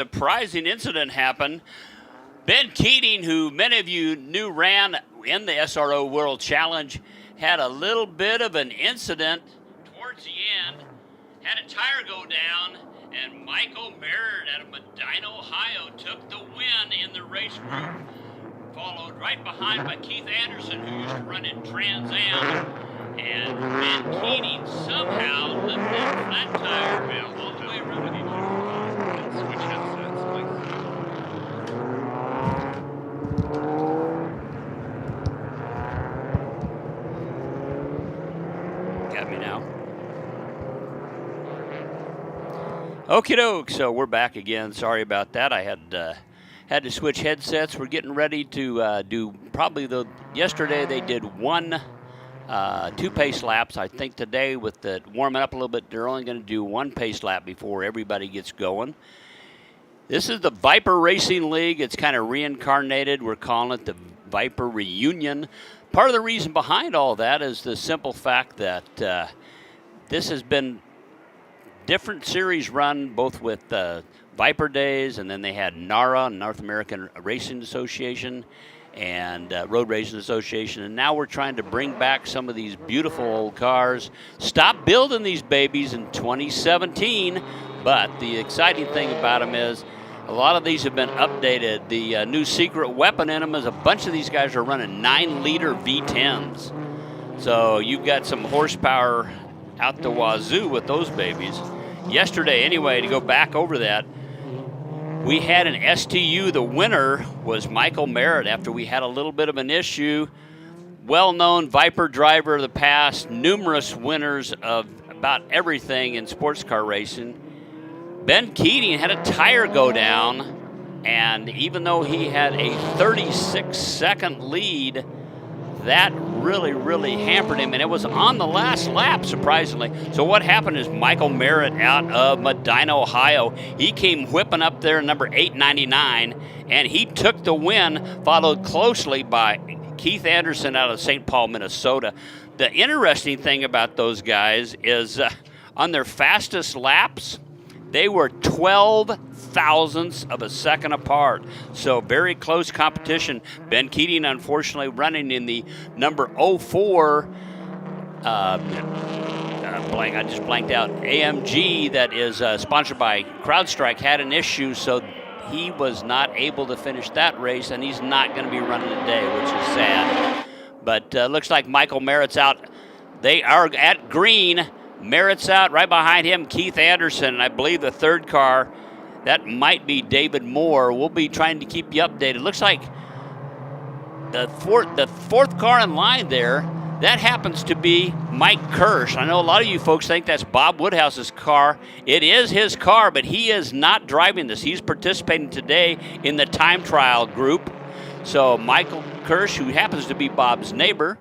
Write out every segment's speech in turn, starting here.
Surprising incident happened. Ben Keating, who many of you knew ran in the SRO World Challenge, had a little bit of an incident towards the end, had a tire go down, and Michael Merritt out of Medina, Ohio, took the win in the race group, followed right behind by Keith Anderson, who used to run in Trans Am, and Ben Keating somehow lifted that tire all the way around with each other. Switch headsets, please. Got me now. Okie doke, so we're back again. Sorry about that. I had to switch headsets. We're getting ready to do probably yesterday they did two pace laps. I think today with the warming up a little bit, they're only going to do one pace lap before everybody gets going. This is the Viper Racing League. It's kind of reincarnated. We're calling it the Viper Reunion. Part of the reason behind all that is the simple fact that this has been different series run both with Viper Days, and then they had NARA, North American Racing Association, and Road Racing Association, and now we're trying to bring back some of these beautiful old cars. Stop building these babies in 2017, but the exciting thing about them is a lot of these have been updated. The new secret weapon in them is a bunch of these guys are running 9-liter V10s. So you've got some horsepower out the wazoo with those babies. Yesterday, anyway, to go back over that, we had an STU. The winner was Michael Merritt after we had a little bit of an issue. Well-known Viper driver of the past, numerous winners of about everything in sports car racing. Ben Keating had a tire go down, and even though he had a 36-second lead, that really, really hampered him, and it was on the last lap, surprisingly. So what happened is Michael Merritt out of Medina, Ohio, he came whipping up there, number 899, and he took the win, followed closely by Keith Anderson out of St. Paul, Minnesota. The interesting thing about those guys is on their fastest laps, they were 12 thousandths of a second apart. So very close competition. Ben Keating, unfortunately, running in the number 04, I just blanked out, AMG that is sponsored by CrowdStrike, had an issue, so he was not able to finish that race, and he's not going to be running today, which is sad. But looks like Michael Merritt's out. They are at green. Merritt's out. Right behind him, Keith Anderson, and I believe the third car, that might be David Moore. We'll be trying to keep you updated. Looks like the fourth car in line there, that happens to be Mike Kirsch. I know a lot of you folks think that's Bob Woodhouse's car. It is his car, but he is not driving this. He's participating today in the time trial group. So Michael Kirsch, who happens to be Bob's neighbor,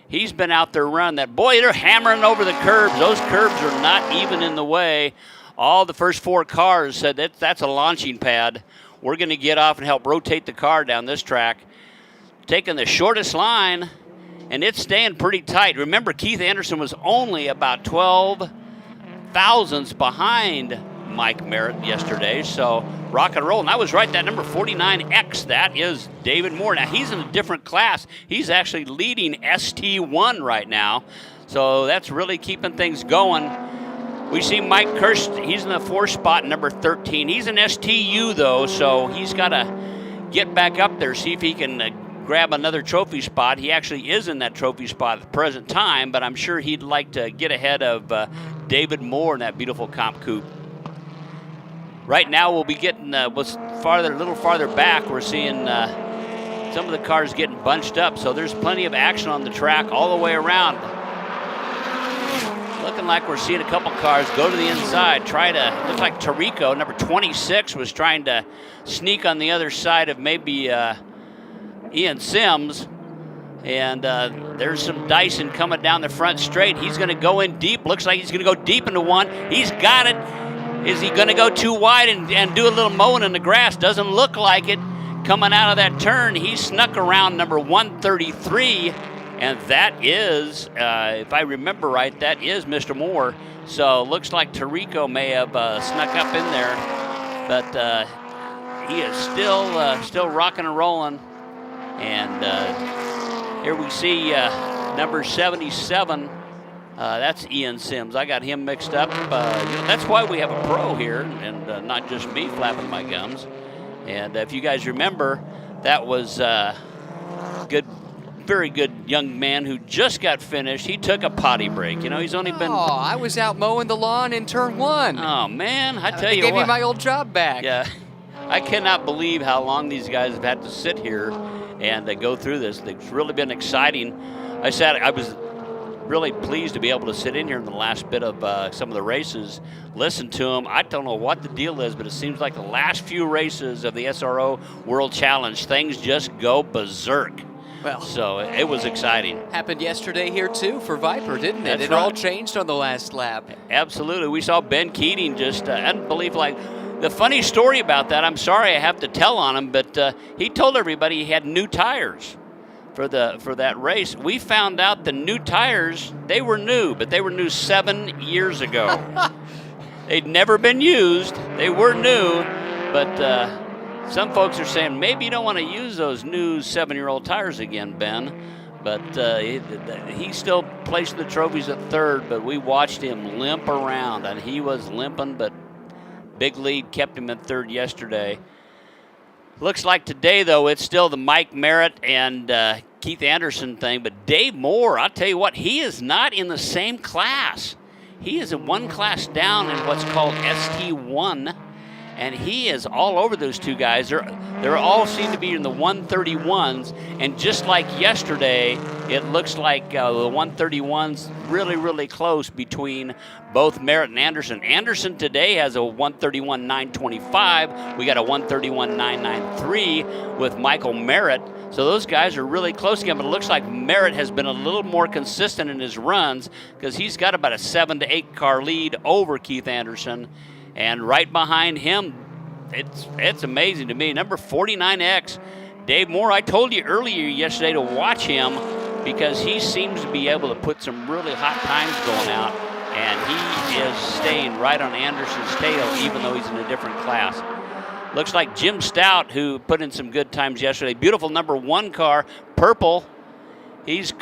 he's been out there running that. Boy, they're hammering over the curbs. Those curbs are not even in the way. All the first four cars said that's a launching pad. We're going to get off and help rotate the car down this track. Taking the shortest line, and it's staying pretty tight. Remember, Keith Anderson was only about 12 thousandths behind Mike Merritt yesterday, so rock and roll. And I was right, that number 49X, that is David Moore. Now, he's in a different class. He's actually leading ST1 right now, so that's really keeping things going. We see Mike Kirsch, he's in the 4th spot, number 13. He's an STU, though, so he's got to get back up there, see if he can grab another trophy spot. He actually is in that trophy spot at the present time, but I'm sure he'd like to get ahead of David Moore in that beautiful comp coupe. Right now, we'll be getting a little farther back. We're seeing some of the cars getting bunched up, so there's plenty of action on the track all the way around. Looking like we're seeing a couple cars go to the inside, looks like Tarico, number 26, was trying to sneak on the other side of maybe Ian Sims. And there's some Dyson coming down the front straight. He's going to go in deep. Looks like he's going to go deep into one. He's got it. Is he going to go too wide and do a little mowing in the grass? Doesn't look like it. Coming out of that turn, he snuck around number 133. And that is, if I remember right, that is Mr. Moore. So looks like Tarico may have snuck up in there. But he is still rocking and rolling. And here we see number 77. That's Ian Sims. I got him mixed up. That's why we have a pro here, and not just me flapping my gums. And if you guys remember, that was very good young man who just got finished. He took a potty break. He's only been... Oh, I was out mowing the lawn in turn 1. Oh, man, I tell you what. They gave me what. my old job back. Yeah, I cannot believe how long these guys have had to sit here and go through this. It's really been exciting. I was really pleased to be able to sit in here in the last bit of some of the races, listen to them. I don't know what the deal is, but it seems like the last few races of the SRO World Challenge, things just go berserk. Well, so it was exciting. Happened yesterday here too for Viper, didn't it? That's It right. all changed on the last lap. Absolutely. We saw Ben Keating just unbelievable. Like, the funny story about that, I'm sorry I have to tell on him, but he told everybody he had new tires for that race. We found out the new tires, they were new, but they were new 7 years ago. They'd never been used. They were new, but some folks are saying maybe you don't want to use those new 7-year-old tires again, Ben. But he still placed the trophies at 3rd, but we watched him limp around, and he was limping, but big lead kept him at 3rd yesterday. Looks like today, though, it's still the Mike Merritt and Keith Anderson thing, but Dave Moore, I'll tell you what, he is not in the same class. He is in one class down in what's called ST1, and he is all over those two guys. They're all seem to be in the 131s, and just like yesterday, it looks like the 131s really, really close between both Merritt and Anderson. Anderson today has a 131.925. We got a 131.993 with Michael Merritt. So those guys are really close again, but it looks like Merritt has been a little more consistent in his runs because he's got about a 7 to 8 car lead over Keith Anderson. And right behind him, it's amazing to me. Number 49X, Dave Moore. I told you earlier yesterday to watch him because he seems to be able to put some really hot times going out, and he is staying right on Anderson's tail even though he's in a different class. Looks like Jim Stout, who put in some good times yesterday. Beautiful number 1 car, purple. He's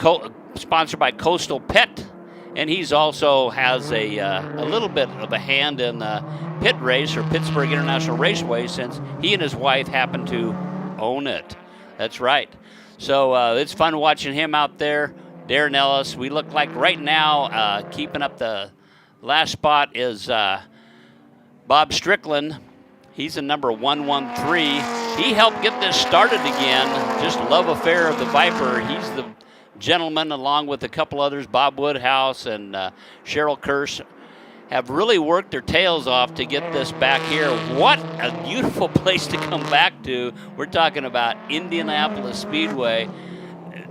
sponsored by Coastal Pet. And he's also has a little bit of a hand in the pit race or Pittsburgh International Raceway since he and his wife happen to own it. That's right. So it's fun watching him out there. Darren Ellis, we look like right now keeping up the last spot is Bob Strickland. He's a number 113. He helped get this started again. Just love affair of the Viper. He's the gentleman, along with a couple others, Bob Woodhouse and Cheryl Kirsch, have really worked their tails off to get this back here. What a beautiful place to come back to. We're talking about Indianapolis Speedway.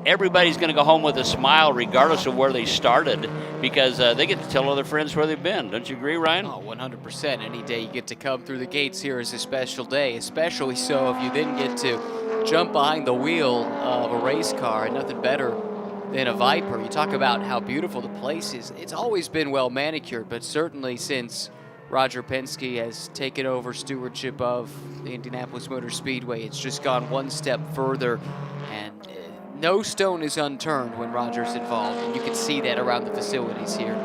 Everybody's going to go home with a smile regardless of where they started because they get to tell other friends where they've been. Don't you agree, Ryan? Oh, 100%. Any day you get to come through the gates here is a special day, especially so if you then get to jump behind the wheel of a race car, and nothing better than a Viper. You talk about how beautiful the place is. It's always been well manicured, but certainly since Roger Penske has taken over stewardship of the Indianapolis Motor Speedway, it's just gone one step further, and no stone is unturned when Roger's involved, and you can see that around the facilities here.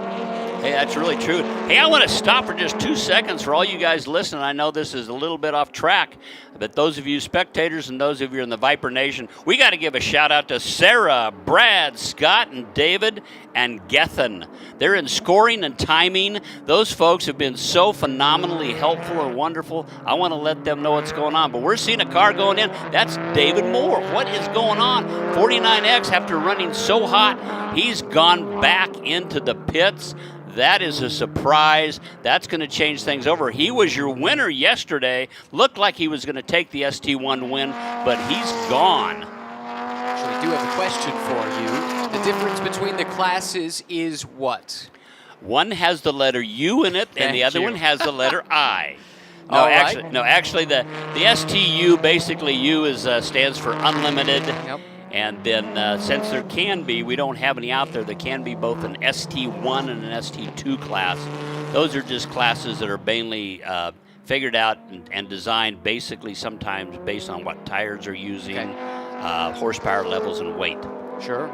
Hey, that's really true. Hey, I want to stop for just 2 seconds for all you guys listening. I know this is a little bit off track, but those of you spectators and those of you in the Viper Nation, we got to give a shout out to Sarah, Brad, Scott, and David, and Gethin. They're in scoring and timing. Those folks have been so phenomenally helpful and wonderful. I want to let them know what's going on. But we're seeing a car going in. That's David Moore. What is going on? 49X, after running so hot, he's gone back into the pits. That is a surprise. That's going to change things over. He was your winner yesterday. Looked like he was going to take the ST1 win, but he's gone. Actually, I do have a question for you. The difference between the classes is what? One has the letter U in it, and the other one has the letter I. No, actually, the STU, basically U is stands for unlimited. Yep. And then since there can be, we don't have any out there, there can be both an ST1 and an ST2 class. Those are just classes that are mainly figured out and designed basically sometimes based on what tires are using, horsepower levels, and weight. Sure.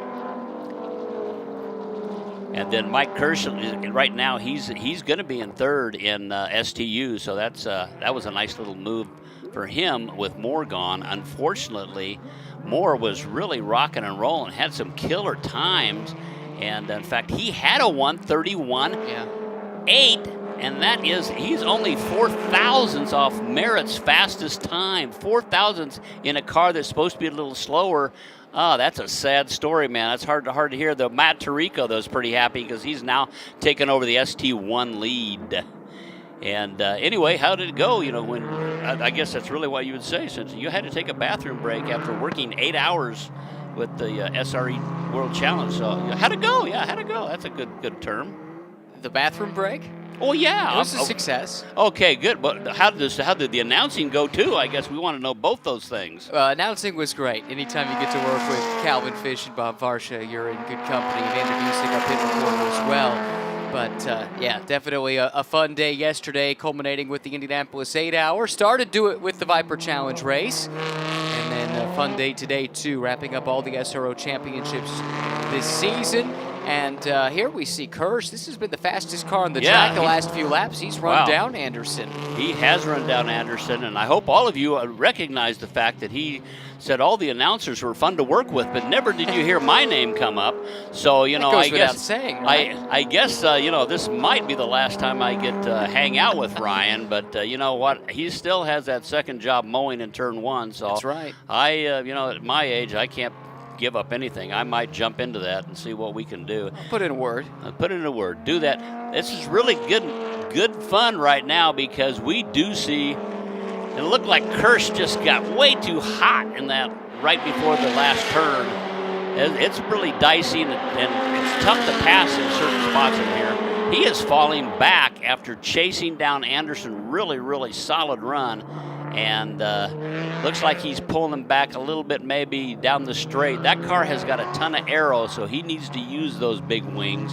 And then Mike Kirsch, right now, he's going to be in third in STU, so that was a nice little move for him with Moore gone. Unfortunately, Moore was really rocking and rolling, had some killer times, and in fact, he had a 1:31.8, and that is, he's only 4 thousandths off Merritt's fastest time. 4 thousandths in a car that's supposed to be a little slower. Oh, that's a sad story, man. That's hard to hear. Though Matt Tirico, though, is pretty happy because he's now taken over the ST1 lead. And anyway, how did it go? You know, when I guess that's really what you would say, since you had to take a bathroom break after working 8 hours with the SRE World Challenge. So how'd it go? Yeah, how'd it go? That's a good term. The bathroom break? Oh yeah, it was a success. Okay, good. But how did the announcing go too? I guess we want to know both those things. Announcing was great. Anytime you get to work with Calvin Fish and Bob Varsha, you're in good company, and introducing our pit reporter as well. But yeah, definitely a fun day yesterday, culminating with the Indianapolis 8-hour. Started do it with the Viper Challenge race, and then a fun day today too, wrapping up all the SRO championships this season. And here we see Kirsch. This has been the fastest car on the track the last few laps. He's run down Anderson. He has run down Anderson, and I hope all of you recognize the fact that he said all the announcers were fun to work with, but never did you hear my name come up. So, you know, I guess saying, right? I guess you know, this might be the last time I get to hang out with Ryan, but you know what? He still has that second job mowing in turn 1. So that's right. You know, at my age, I can't give up anything. I might jump into that and see what we can do. I'll put in a word. Put in a word. Do that. This is really good fun right now because we do see, it looked like Kirsch just got way too hot in that right before the last turn. It's really dicey and it's tough to pass in certain spots in here. He is falling back after chasing down Anderson. Really solid run. And looks like he's pulling him back a little bit maybe down the straight. That car has got a ton of aero, so he needs to use those big wings.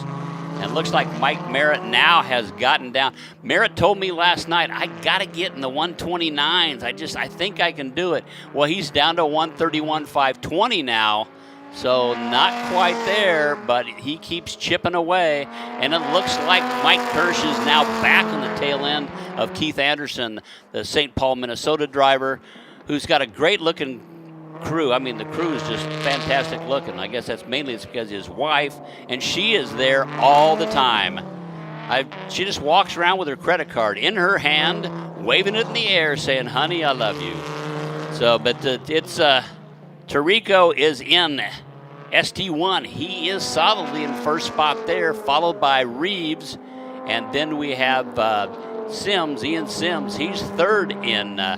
And looks like Mike Merritt now has gotten down. Merritt told me last night, I got to get in the 129s. I think I can do it. Well, he's down to 131.520 now. So not quite there, but he keeps chipping away. And it looks like Mike Kirsch is now back on the tail end of Keith Anderson, the St. Paul, Minnesota driver, who's got a great-looking crew. I mean, the crew is just fantastic looking. I guess that's mainly because his wife, and she is there all the time. She just walks around with her credit card in her hand, waving it in the air, saying, honey, I love you. So, but it's... Tirico is in ST1. He is solidly in first spot there, followed by Reeves. And then we have Ian Sims. He's third in the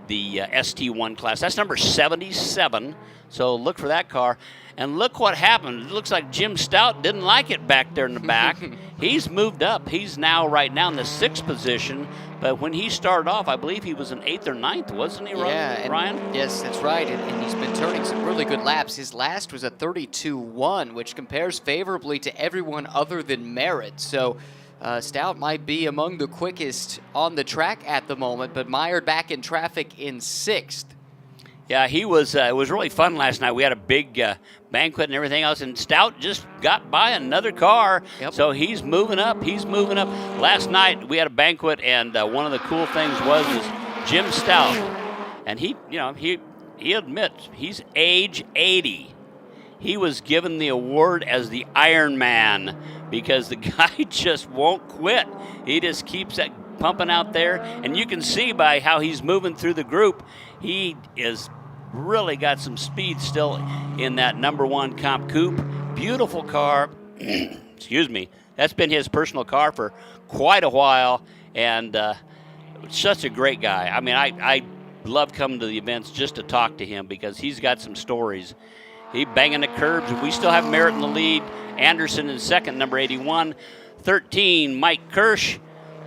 ST1 class. That's number 77. So look for that car. And look what happened. It looks like Jim Stout didn't like it back there in the back. He's moved up. He's now right now in the 6th position. But when he started off, I believe he was in 8th or 9th, wasn't he, Ryan? Yes, that's right. And he's been turning some really good laps. His last was a 32.1, which compares favorably to everyone other than Merritt. So Stout might be among the quickest on the track at the moment, but mired back in traffic in 6th. Yeah, he was. It was really fun last night. We had a big banquet and everything else, and Stout just got by another car. Yep. So he's moving up. Last night we had a banquet, and one of the cool things was Jim Stout, and he admits he's age 80. He was given the award as the Iron Man because the guy just won't quit. He just keeps that pumping out there, and you can see by how he's moving through the group, he is really got some speed still in that number 1 Comp Coupe. Beautiful car. Excuse me. That's been his personal car for quite a while, and such a great guy. I mean, I love coming to the events just to talk to him because he's got some stories. He banging the curbs. We still have Merritt in the lead. Anderson in second, number 81. 13, Mike Kirsch.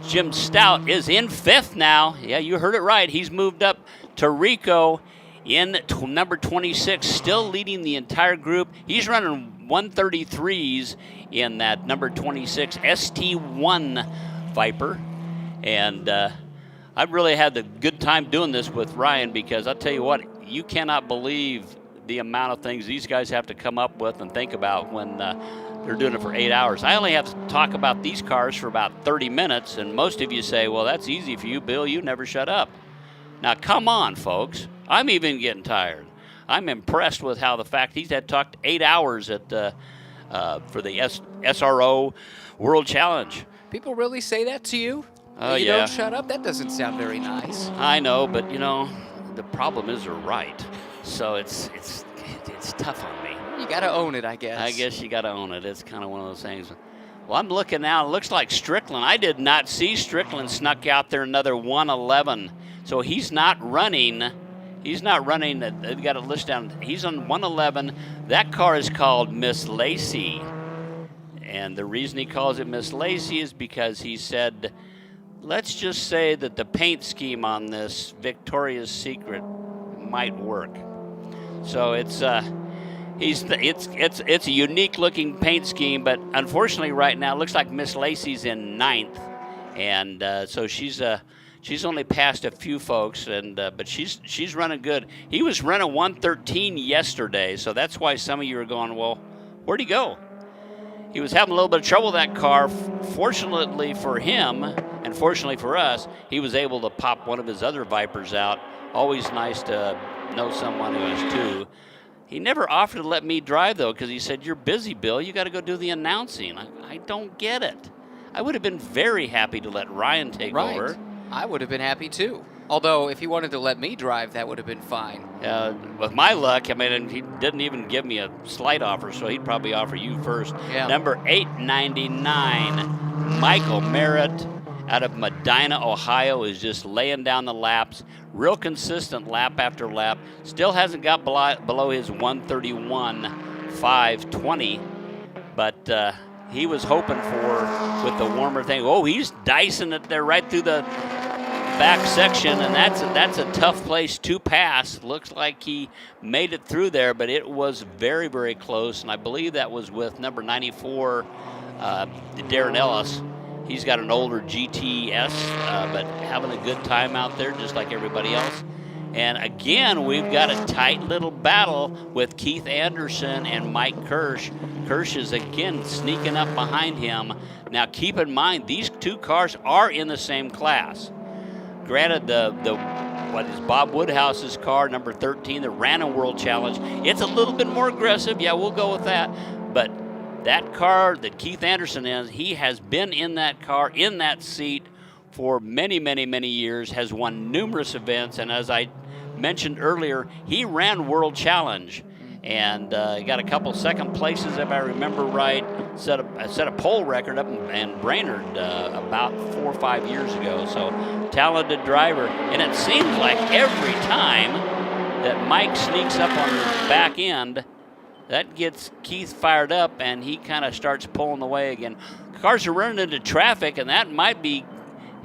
Jim Stout is in 5th now. Yeah, you heard it right. He's moved up. Tirico in number 26, still leading the entire group. He's running 133s in that number 26 ST1 Viper. And I've really had the good time doing this with Ryan, because I'll tell you what, you cannot believe the amount of things these guys have to come up with and think about when they're doing it for 8 hours. I only have to talk about these cars for about 30 minutes, and most of you say, well, that's easy for you, Bill. You never shut up. Now, come on, folks. I'm even getting tired. I'm impressed with how the fact he's had talked 8 hours at for the SRO World Challenge. People really say that to you? You Yeah. don't shut up? That doesn't sound very nice. I know, but you know, the problem is they're right. So it's tough on me. You got to own it, I guess. I guess you got to own it. It's kind of one of those things. Well, I'm looking now. It looks like Strickland. I did not see Strickland snuck out there another 111. So he's not running. He's not running. They've got it listed down. He's on 111. That car is called Miss Lacey. And the reason he calls it Miss Lacey is because he said, let's just say that the paint scheme on this Victoria's Secret might work. So it's a unique looking paint scheme, but unfortunately right now it looks like Miss Lacey's in 9th, and so she's only passed a few folks, and but she's running good. He was running 113 yesterday, so that's why some of you are going, well, where'd he go? He was having a little bit of trouble with that car. Fortunately for him, and fortunately for us, he was able to pop one of his other Vipers out. Always nice to know someone who has two. He never offered to let me drive, though, because he said, you're busy, Bill. You got to go do the announcing. I don't get it. I would have been very happy to let Ryan take over. I would have been happy, too. Although, if he wanted to let me drive, that would have been fine. With my luck, I mean, he didn't even give me a slight offer, so he'd probably offer you first. Yeah. Number 899, Michael Merritt out of Medina, Ohio, is just laying down the laps. Real consistent lap after lap. Still hasn't got below his 131.520, but he was hoping for, with the warmer thing. Oh, he's dicing it there right through the back section, and that's a tough place to pass. Looks like he made it through there, but it was very, very close, and I believe that was with number 94, Darren Ellis. He's got an older GTS, but having a good time out there, just like everybody else. And again, we've got a tight little battle with Keith Anderson and Mike Kirsch. Kirsch is again sneaking up behind him. Now, keep in mind, these two cars are in the same class. Granted, what is Bob Woodhouse's car, number 13, that ran a World Challenge, it's a little bit more aggressive. Yeah, we'll go with that. But that car that Keith Anderson is, he has been in that car, in that seat for many, many, many years, has won numerous events, and as I mentioned earlier, he ran World Challenge and got a couple second places, if I remember right, set a pole record up in Brainerd about 4 or 5 years ago. So talented driver, and it seems like every time that Mike sneaks up on the back end, that gets Keith fired up, and he kind of starts pulling away again. Cars are running into traffic, and that might be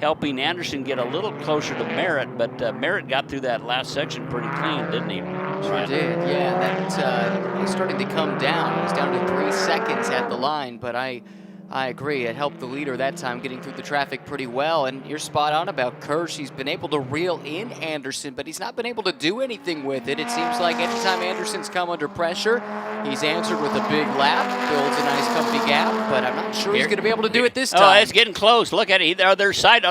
helping Anderson get a little closer to Merritt, but Merritt got through that last section pretty clean, didn't he? Sure did, yeah. That was starting to come down. It was down to 3 seconds at the line, but I agree. It helped the leader that time getting through the traffic pretty well, and you're spot on about Kirsch. He's been able to reel in Anderson, but he's not been able to do anything with it. It seems like anytime Anderson's come under pressure, he's answered with a big lap, builds a nice comfy gap, but I'm not sure he's going to be able to do it this time. Oh, it's getting close. Look at it. Are they side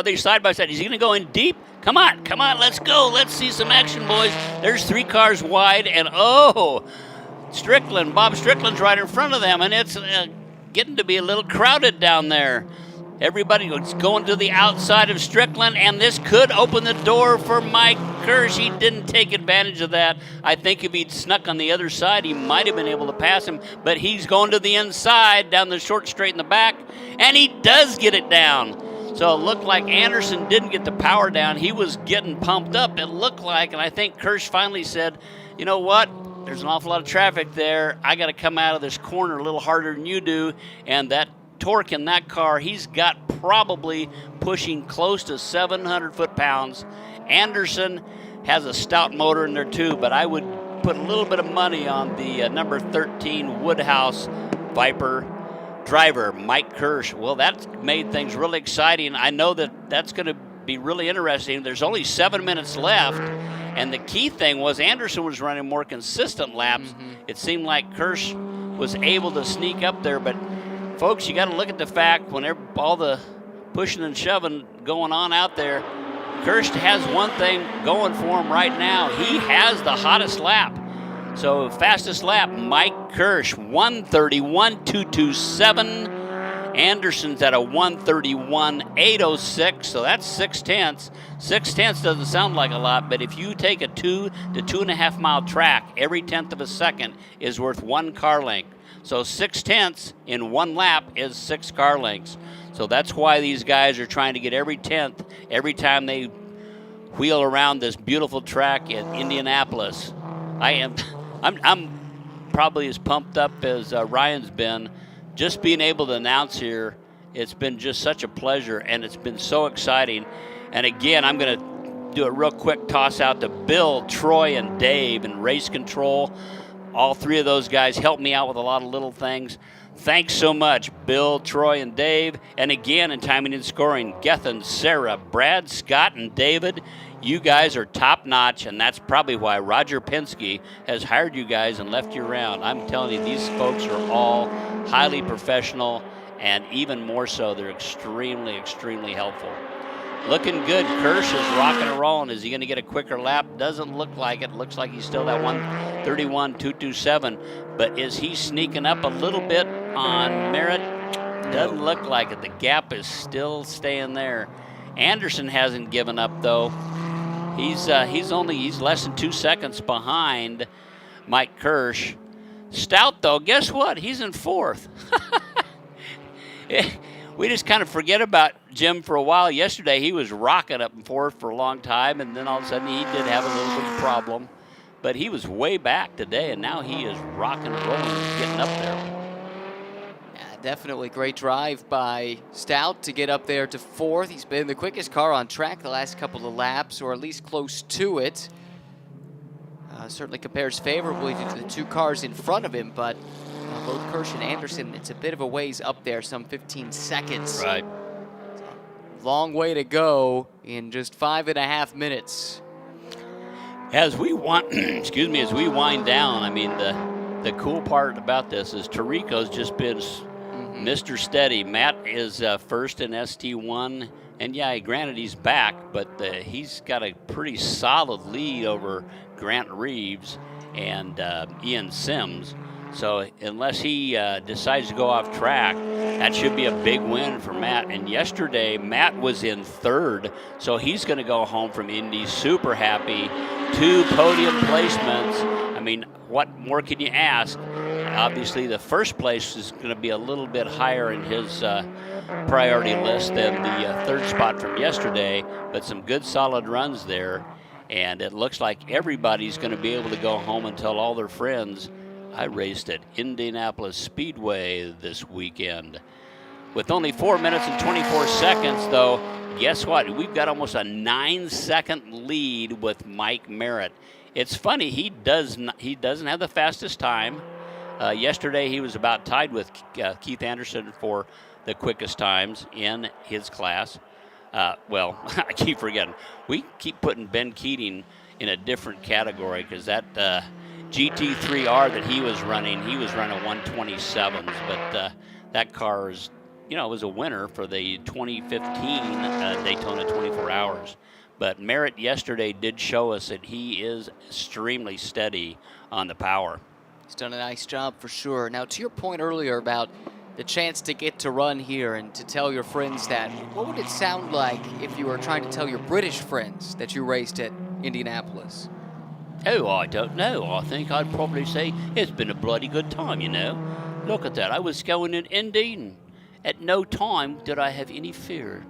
by side? He's going to go in deep. Come on, let's go. Let's see some action, boys. There's 3 cars wide, and Bob Strickland's right in front of them, and it's getting to be a little crowded down there. Everybody's going to the outside of Strickland, and this could open the door for Mike Kirsch. He didn't take advantage of that. I think if he'd snuck on the other side, he might have been able to pass him, but he's going to the inside, down the short straight in the back, and he does get it down. So it looked like Anderson didn't get the power down. He was getting pumped up, it looked like, and I think Kirsch finally said, you know what? There's an awful lot of traffic there. I got to come out of this corner a little harder than you do, and that torque in that car, he's got probably pushing close to 700 foot-pounds. Anderson has a stout motor in there too, but I would put a little bit of money on the number 13 Woodhouse Viper driver, Mike Kirsch. Well, that's made things really exciting. I know that's going to be really interesting. There's only 7 minutes left, and the key thing was Anderson was running more consistent laps. It seemed like Kirsch was able to sneak up there, but folks, you got to look at the fact when all the pushing and shoving going on out there, Kirsch has one thing going for him right now. He has the hottest lap. So fastest lap, Mike Kirsch, 1:31.227. Anderson's at a 1:31.806, so that's 0.6. 0.6 doesn't sound like a lot, but if you take a 2 to 2.5 mile track, every tenth of a second is worth 1 car length. So 0.6 in 1 lap is 6 car lengths. So that's why these guys are trying to get every tenth every time they wheel around this beautiful track in Indianapolis. I'm probably as pumped up as Ryan's been. Just being able to announce here, it's been just such a pleasure, and it's been so exciting. And again, I'm going to do a real quick toss out to Bill, Troy, and Dave in race control. All 3 of those guys helped me out with a lot of little things. Thanks so much, Bill, Troy, and Dave. And again, in timing and scoring, Gethin, Sarah, Brad, Scott, and David. You guys are top-notch, and that's probably why Roger Penske has hired you guys and left you around. I'm telling you, these folks are all highly professional, and even more so, they're extremely, extremely helpful. Looking good. Kirsch is rocking and rolling. Is he going to get a quicker lap? Doesn't look like it. Looks like he's still at 1:31.227. But is he sneaking up a little bit on Merritt? Doesn't look like it. The gap is still staying there. Anderson hasn't given up, though. He's less than 2 seconds behind Mike Kirsch. Stout, though, guess what? He's in 4th. We just kind of forget about Jim for a while. Yesterday, he was rocking up in 4th for a long time, and then all of a sudden he did have a little bit of a problem. But he was way back today, and now he is rocking and rolling, getting up there. Definitely great drive by Stout to get up there to 4th. He's been the quickest car on track the last couple of laps, or at least close to it. Certainly compares favorably to the 2 cars in front of him, but both Kirsch and Anderson, it's a bit of a ways up there, some 15 seconds. Right. Long way to go in just 5.5 minutes. As we wind down, I mean, the cool part about this is Tarico's just been Mr. Steady. Matt is first in ST1, and yeah, granted he's back, but he's got a pretty solid lead over Grant Reeves and Ian Sims. So unless he decides to go off track, that should be a big win for Matt. And yesterday, Matt was in 3rd, so he's going to go home from Indy super happy. 2 podium placements. I mean, what more can you ask? Obviously, the first place is going to be a little bit higher in his priority list than the 3rd spot from yesterday, but some good solid runs there. And it looks like everybody's going to be able to go home and tell all their friends, I raced at Indianapolis Speedway this weekend. With only 4 minutes and 24 seconds, though, guess what? We've got almost a 9-second lead with Mike Merritt. It's funny, he doesn't have the fastest time. Yesterday, he was about tied with Keith Anderson for the quickest times in his class. Well, I keep forgetting. We keep putting Ben Keating in a different category because that GT3R that he was running 127s, but that car is, was a winner for the 2015 Daytona 24 Hours. But Merritt yesterday did show us that he is extremely steady on the power. He's done a nice job for sure. Now, to your point earlier about the chance to get to run here and to tell your friends that, what would it sound like if you were trying to tell your British friends that you raced at Indianapolis? Oh, I don't know. I think I'd probably say it's been a bloody good time, Look at that. I was going in Indy, and at no time did I have any fear.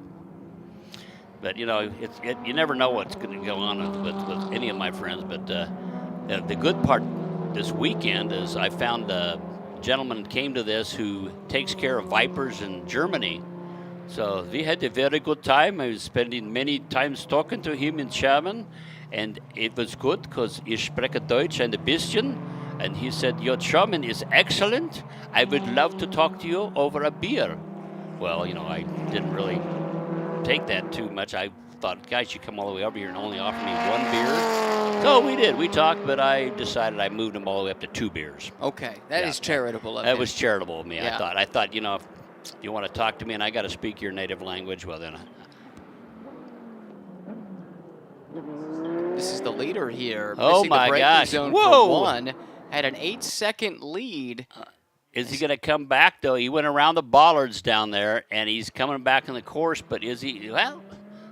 But, you never know what's going to go on with any of my friends. But the good part this weekend is I found a gentleman came to this who takes care of Vipers in Germany. So we had a very good time. I was spending many times talking to him in German. And it was good because ich spreche Deutsch ein bisschen. And he said, your German is excellent. I would love to talk to you over a beer. Well, I didn't really take that too much. I thought, guys, you come all the way over here and only offer me 1 beer. So we did. We talked, but I decided I moved him all the way up to 2 beers. Okay, that is charitable of That him. was charitable of me. Yeah. I thought, you know, if you want to talk to me and I got to speak your native language, well then. This is the leader here. Oh missing my the braking gosh. zone Whoa. for 1. Had an 8-second lead. Is he going to come back, though? He went around the bollards down there, and he's coming back in the course, but is he? Well,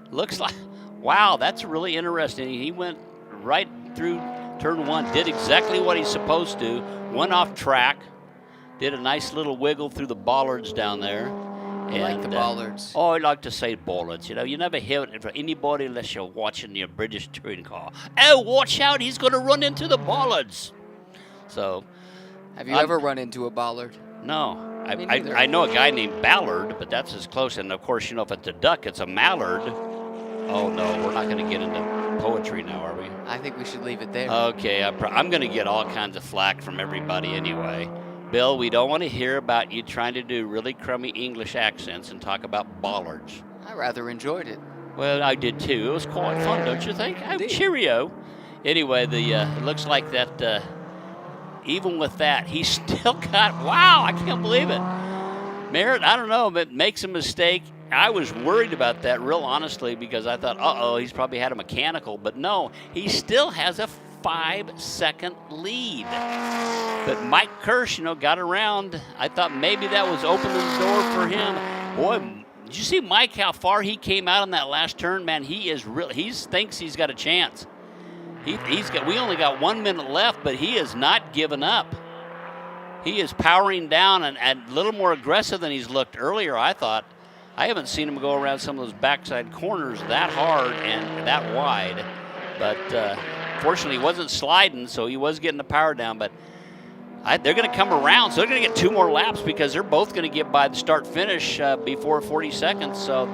looks like, wow, that's really interesting. He went right through turn 1, did exactly what he's supposed to, went off track, did a nice little wiggle through the bollards down there. I like the bollards. Oh, I like to say bollards. You know, you never hear it from anybody unless you're watching your British touring car. Oh, watch out, he's going to run into the bollards. So, have you ever run into a bollard? no. I know a guy named Ballard, but that's as close. And, of course, you know, if it's a duck, it's a mallard. Oh, no, we're not going to get into poetry now, are we? I think we should leave it there. Okay, I'm going to get all kinds of flack from everybody anyway. Bill, we don't want to hear about you trying to do really crummy English accents and talk about bollards. I rather enjoyed it. Well, I did too. It was quite fun, don't you think? Indeed. Cheerio. Anyway, it looks like that even with that, he still got, wow, I can't believe it. Merritt, I don't know, but makes a mistake. I was worried about that, real honestly, because I thought, uh-oh, he's probably had a mechanical. But no, he still has a 5-second lead. But Mike Kirsch, you know, got around. I thought maybe that was opening the door for him. Boy, did you see Mike, how far he came out on that last turn? Man, he thinks he's got a chance. We only got 1 minute left, but he is not giving up. He is powering down and a little more aggressive than he's looked earlier, I thought. I haven't seen him go around some of those backside corners that hard and that wide. But fortunately, he wasn't sliding, so he was getting the power down. But they're going to come around, so they're going to get 2 more laps because they're both going to get by the start-finish before 40 seconds. So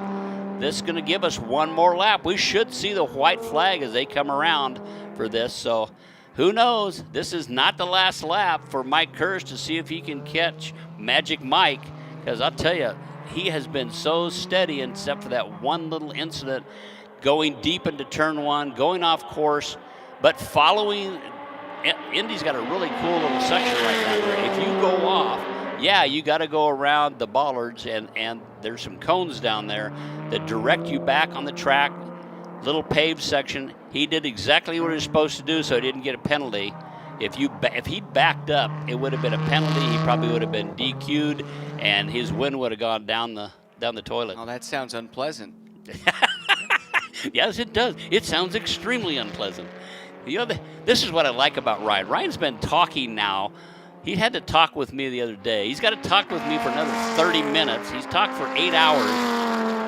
this is going to give us 1 more lap. We should see the white flag as they come around for this. So who knows? This is not the last lap for Mike Kirsch to see if he can catch Magic Mike. Because I'll tell you, he has been so steady except for that one little incident going deep into turn 1, going off course, but following. Indy's got a really cool little section right now there. If you go off, yeah, you got to go around the bollards, and there's some cones down there that direct you back on the track. Little paved section. He did exactly what he was supposed to do, so he didn't get a penalty. If he'd backed up, it would have been a penalty. He probably would have been DQ'd, and his win would have gone down the toilet. Oh, that sounds unpleasant. Yes, it does. It sounds extremely unpleasant. You know, this is what I like about Ryan. Ryan's been talking now. He had to talk with me the other day. He's got to talk with me for another 30 minutes. He's talked for 8 hours.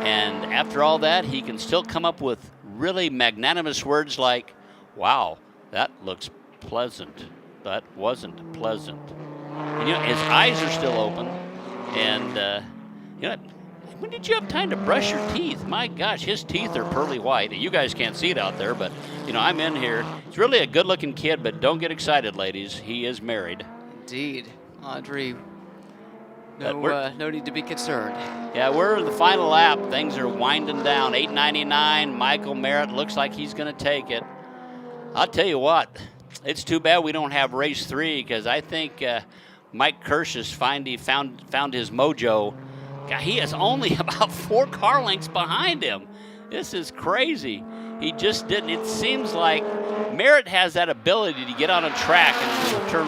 And after all that, he can still come up with really magnanimous words like, wow, that looks pleasant. That wasn't pleasant. And, you know, his eyes are still open. And, you know, when did you have time to brush your teeth? My gosh, his teeth are pearly white. You guys can't see it out there, but, you know, I'm in here. He's really a good-looking kid, but don't get excited, ladies. He is married. Indeed. Audrey, no need to be concerned. Yeah, we're in the final lap. Things are winding down. 8:99. Michael Merritt looks like he's going to take it. I'll tell you what, it's too bad we don't have race 3 because I think Mike Kirsch has found his mojo. God, he is only about 4 car lengths behind him. This is crazy. He just didn't. It seems like Merritt has that ability to get on a track and turn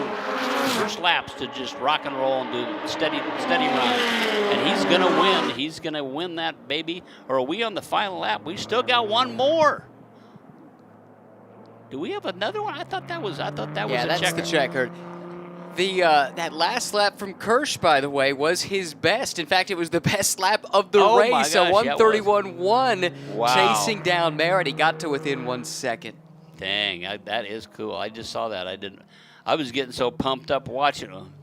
first laps to just rock and roll and do steady run. And he's going to win. He's going to win that baby. Or are we on the final lap? We still got 1 more. Do we have another one? I thought that was a checker. Yeah, that's the checker. That last lap from Kirsch, by the way, was his best. In fact, it was the best lap of the race. My gosh, a 1:31.1 wow. Chasing down Merritt. He got to within 1 second. Dang, that is cool. I just saw that. I was getting so pumped up watching him.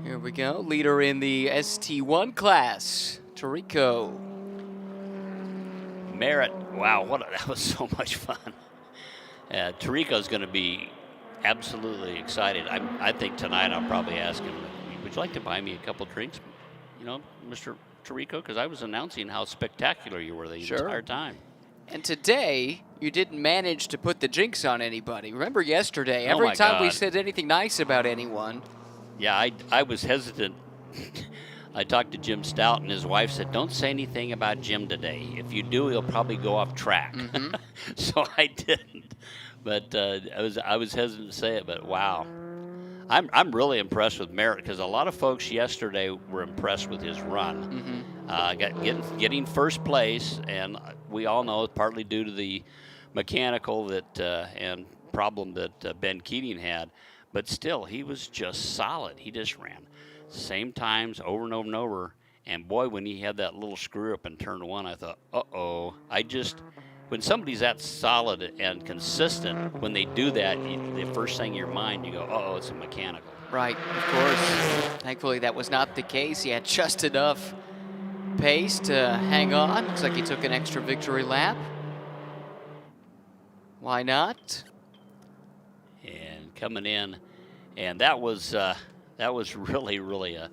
Here we go. Leader in the ST1 class, Tarico. Merritt, wow, that was so much fun. Tarico's going to be absolutely excited. I think tonight I'll probably ask him, would you like to buy me a couple drinks, you know, Mr. Tirico? Because I was announcing how spectacular you were the entire time. And today, you didn't manage to put the jinx on anybody. Remember yesterday, Oh every my time we God. said anything nice about anyone. Yeah, I was hesitant. I talked to Jim Stout, and his wife said, don't say anything about Jim today. If you do, he'll probably go off track. So I didn't. But I was hesitant to say it, but wow. I'm really impressed with Merritt, because a lot of folks yesterday were impressed with his run. Getting first place, and we all know it's partly due to the mechanical and problem that Ben Keating had. But still, he was just solid. He just ran same times over and over and over. And boy, when he had that little screw up in turn one, I thought, uh-oh. When somebody's that solid and consistent, when they do that, the first thing in your mind, you go, uh-oh, it's a mechanical. Right, of course. Thankfully, that was not the case. He had just enough pace to hang on. Looks like he took an extra victory lap. Why not? And coming in, and that was really, really a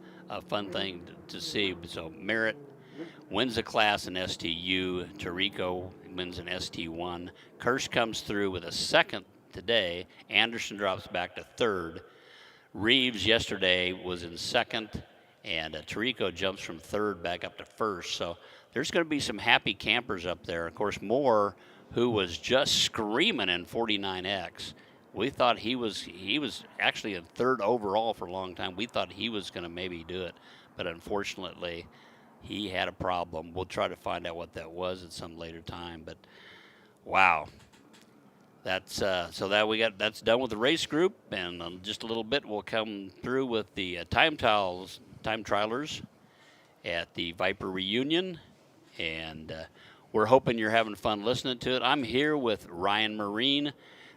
fun thing to see. So Merritt wins the class in STU. Tirico wins in ST1. Kirsch comes through with a second today. Anderson drops back to third. Reeves yesterday was in second, and Tirico jumps from third back up to first. So there's going to be some happy campers up there. Of course, Moore, who was just screaming in 49X. We thought he was actually in third overall for a long time. We thought he was going to maybe do it, but unfortunately, he had a problem. We'll try to find out what that was at some later time. But wow, that's that's done with the race group, and in just a little bit we'll come through with the time trialers at the Viper reunion, and we're hoping you're having fun listening to it. I'm here with Ryan Marine.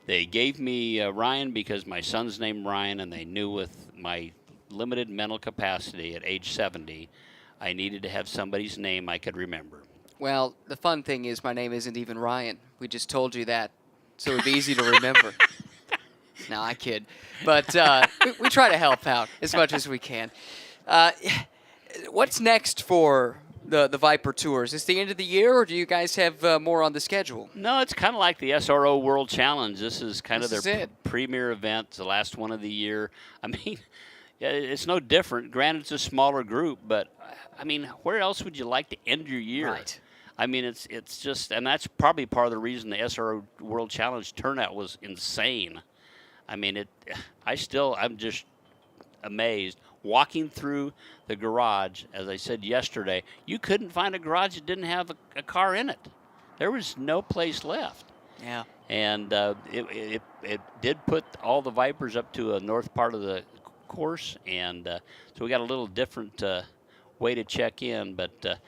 They gave me Ryan because my son's named Ryan, and they knew with my limited mental capacity at age 70, I needed to have somebody's name I could remember. Well, the fun thing is my name isn't even Ryan. We just told you that, so it would be easy to remember. No, I kid. But we try to help out as much as we can. What's next for the Viper Tour? Is this the end of the year, or do you guys have more on the schedule? No, it's kind of like the SRO World Challenge. This is kind of their premier event. It's the last one of the year. I mean, yeah, it's no different. Granted, it's a smaller group, but I mean, where else would you like to end your year? Right. I mean, it's just, and that's probably part of the reason the SRO World Challenge turnout was insane. I mean, I'm just amazed. Walking through the garage, as I said yesterday, you couldn't find a garage that didn't have a car in it. There was no place left. Yeah. And it did put all the Vipers up to a north part of the course, and so we got a little different way to check in, but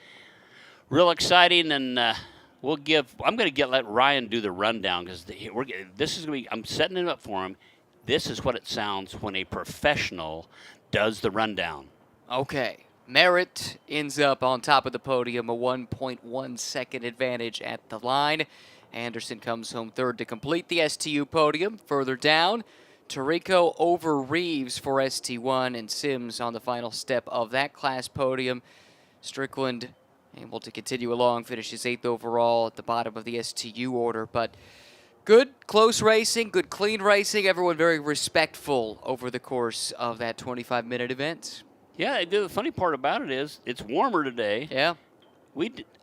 real exciting. And I'm going to let Ryan do the rundown, because this is going to be, I'm setting it up for him. This is what it sounds when a professional does the rundown. Okay. Merritt ends up on top of the podium, a 1.1 second advantage at the line. Anderson comes home third to complete the STU podium. Further down, Tirico over Reeves for ST1, and Sims on the final step of that class podium. Strickland able to continue along, finishes 8th overall at the bottom of the STU order. But good close racing, good clean racing. Everyone very respectful over the course of that 25-minute event. Yeah, the funny part about it is it's warmer today. Yeah.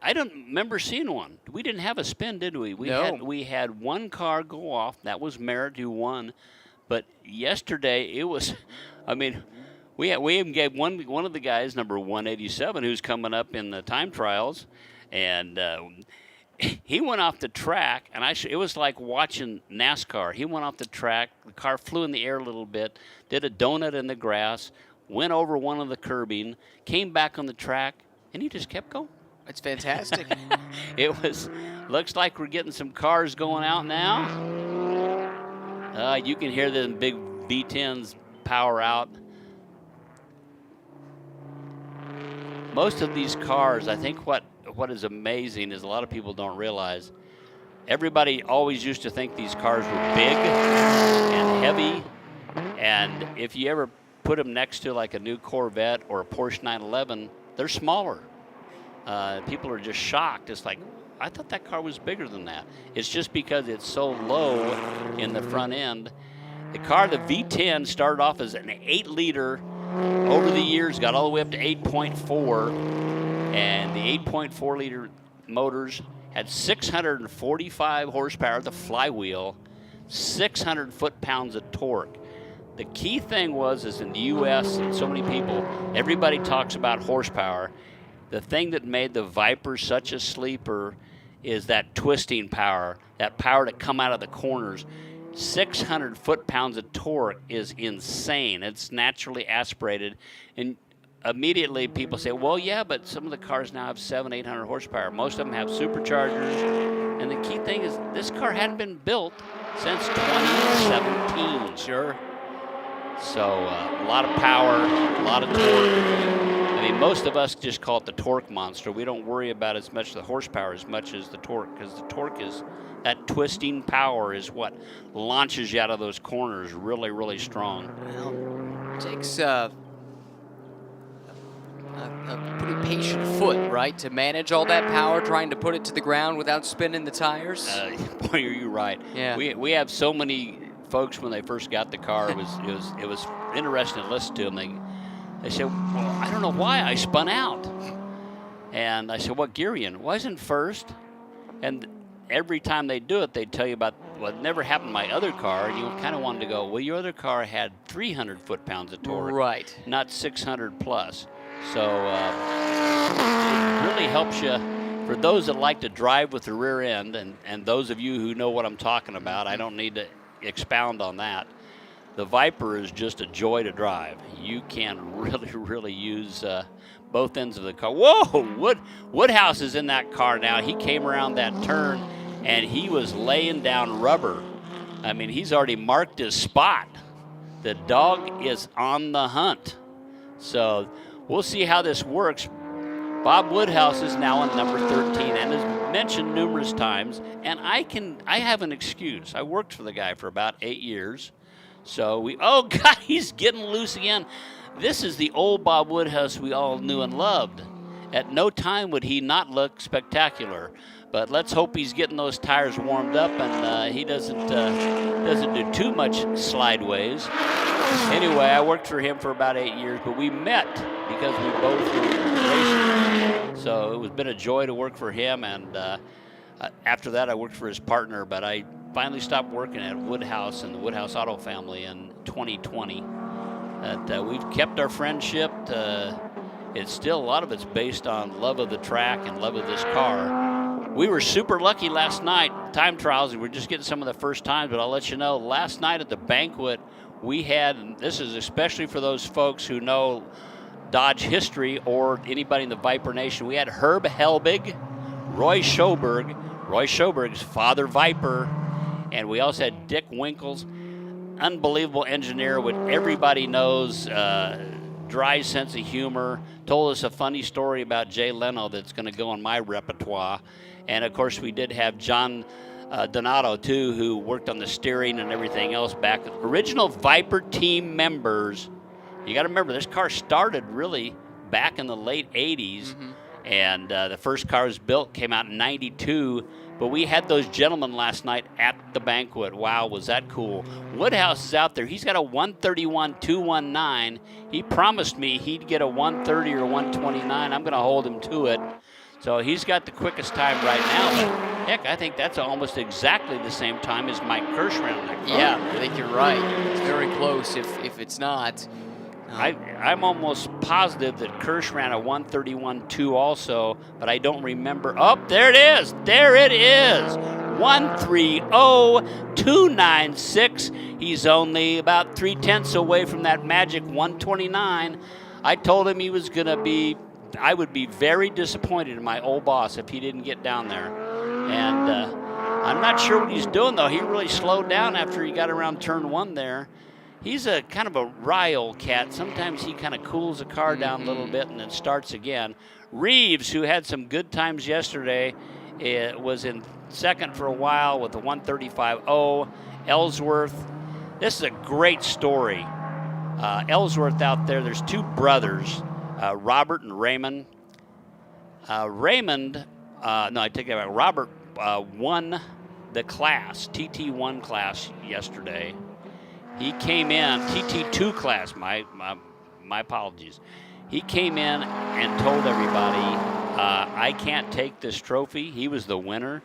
I don't remember seeing one. We didn't have a spin, did we? No. We had one car go off. That was Merritt who won. But yesterday it was, I mean, we even gave one of the guys, number 187, who's coming up in the time trials, and he went off the track, and it was like watching NASCAR. He went off the track, the car flew in the air a little bit, did a donut in the grass, went over one of the curbing, came back on the track, and he just kept going. It's fantastic. Looks like we're getting some cars going out now. You can hear the big V10s power out. Most of these cars, I think what is amazing is a lot of people don't realize, everybody always used to think these cars were big and heavy, and if you ever put them next to like a new Corvette or a Porsche 911, they're smaller. People are just shocked. It's like, I thought that car was bigger than that. It's just because it's so low in the front end. The car, the V10, started off as an 8-liter. Over the years, got all the way up to 8.4. And the 8.4-liter motors had 645 horsepower at the flywheel, 600 foot-pounds of torque. The key thing is in the U.S. and so many people, everybody talks about horsepower. The thing that made the Viper such a sleeper is that twisting power, that power to come out of the corners. 600 foot-pounds of torque is insane. It's naturally aspirated. And immediately people say, well, yeah, but some of the cars now have 700-800 horsepower. Most of them have superchargers. And the key thing is this car hadn't been built since 2017. Sure. So a lot of power, a lot of torque. I mean, most of us just call it the torque monster. We don't worry about as much the horsepower as much as the torque, because the torque is that twisting power is what launches you out of those corners really, really strong. Well, it takes a pretty patient foot, right, to manage all that power, trying to put it to the ground without spinning the tires. Boy, are you right? Yeah. We have so many folks when they first got the car. It was interesting to listen to them. They said, well, I don't know why I spun out. And I said, what gear are you in? Well, I was in first. And every time they do it, they tell you about what never happened to my other car. And you kind of wanted to go, well, your other car had 300 foot-pounds of torque. Right. Not 600 plus. So it really helps you. For those that like to drive with the rear end, and those of you who know what I'm talking about, I don't need to expound on that. The Viper is just a joy to drive. You can really, really use both ends of the car. Whoa, Woodhouse is in that car now. He came around that turn, and he was laying down rubber. I mean, he's already marked his spot. The dog is on the hunt. So we'll see how this works. Bob Woodhouse is now on number 13 and is mentioned numerous times, and I have an excuse. I worked for the guy for about 8 years. So oh God, he's getting loose again. This is the old Bob Woodhouse we all knew and loved. At no time would he not look spectacular. But let's hope he's getting those tires warmed up and he doesn't do too much slideways. Anyway, I worked for him for about 8 years, but we met because we both were racing. So it's been a joy to work for him, and after that I worked for his partner, but I finally stopped working at Woodhouse and the Woodhouse Auto family in 2020. We've kept our friendship. It's still, a lot of it's based on love of the track and love of this car. We were super lucky last night, time trials, we were just getting some of the first times, but I'll let you know, last night at the banquet, we had, and this is especially for those folks who know Dodge history or anybody in the Viper Nation, we had Herb Helbig, Roy Schoberg's father Viper, and we also had Dick Winkles, unbelievable engineer, what everybody knows, dry sense of humor, told us a funny story about Jay Leno that's going to go on my repertoire. And, of course, we did have John Donato, too, who worked on the steering and everything else back. Original Viper team members. You got to remember, this car started really back in the late 80s. Mm-hmm. And the first car was built, came out in 92. But we had those gentlemen last night at the banquet. Wow, was that cool. Woodhouse is out there. He's got a 131.219. He promised me he'd get a 130 or 129. I'm going to hold him to it. So he's got the quickest time right now. But heck, I think that's almost exactly the same time as Mike Kirsch ran that car. Yeah, I think you're right. It's very close if it's not. I'm almost positive that Kirsch ran a 131.2 also, but I don't remember. Oh, there it is. There it is. 130.296. He's only about 0.3 away from that magic 129. I told him he was going to be, I would be very disappointed in my old boss if he didn't get down there. And I'm not sure what he's doing, though. He really slowed down after he got around turn 1 there. He's a kind of a wry old cat. Sometimes he kind of cools the car down a little bit and then starts again. Reeves, who had some good times yesterday, was in second for a while with a 135.0. Ellsworth, this is a great story. Ellsworth out there, there's two brothers, Robert and Raymond. Raymond, no, I take that back. Robert won the class, TT1 class yesterday. He came in, TT2 class, my apologies. He came in and told everybody, I can't take this trophy. He was the winner.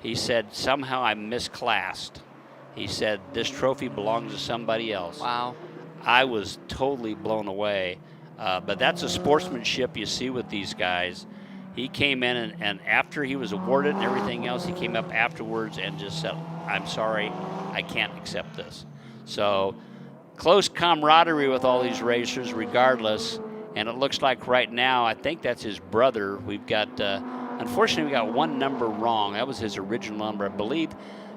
He said, somehow I'm misclassed. He said, this trophy belongs to somebody else. Wow. I was totally blown away. But that's a sportsmanship you see with these guys. He came in, and after he was awarded and everything else, he came up afterwards and just said, I'm sorry, I can't accept this. So close camaraderie with all these racers regardless. And it looks like right now, I think that's his brother. We've got, unfortunately, we got one number wrong. That was his original number. I believe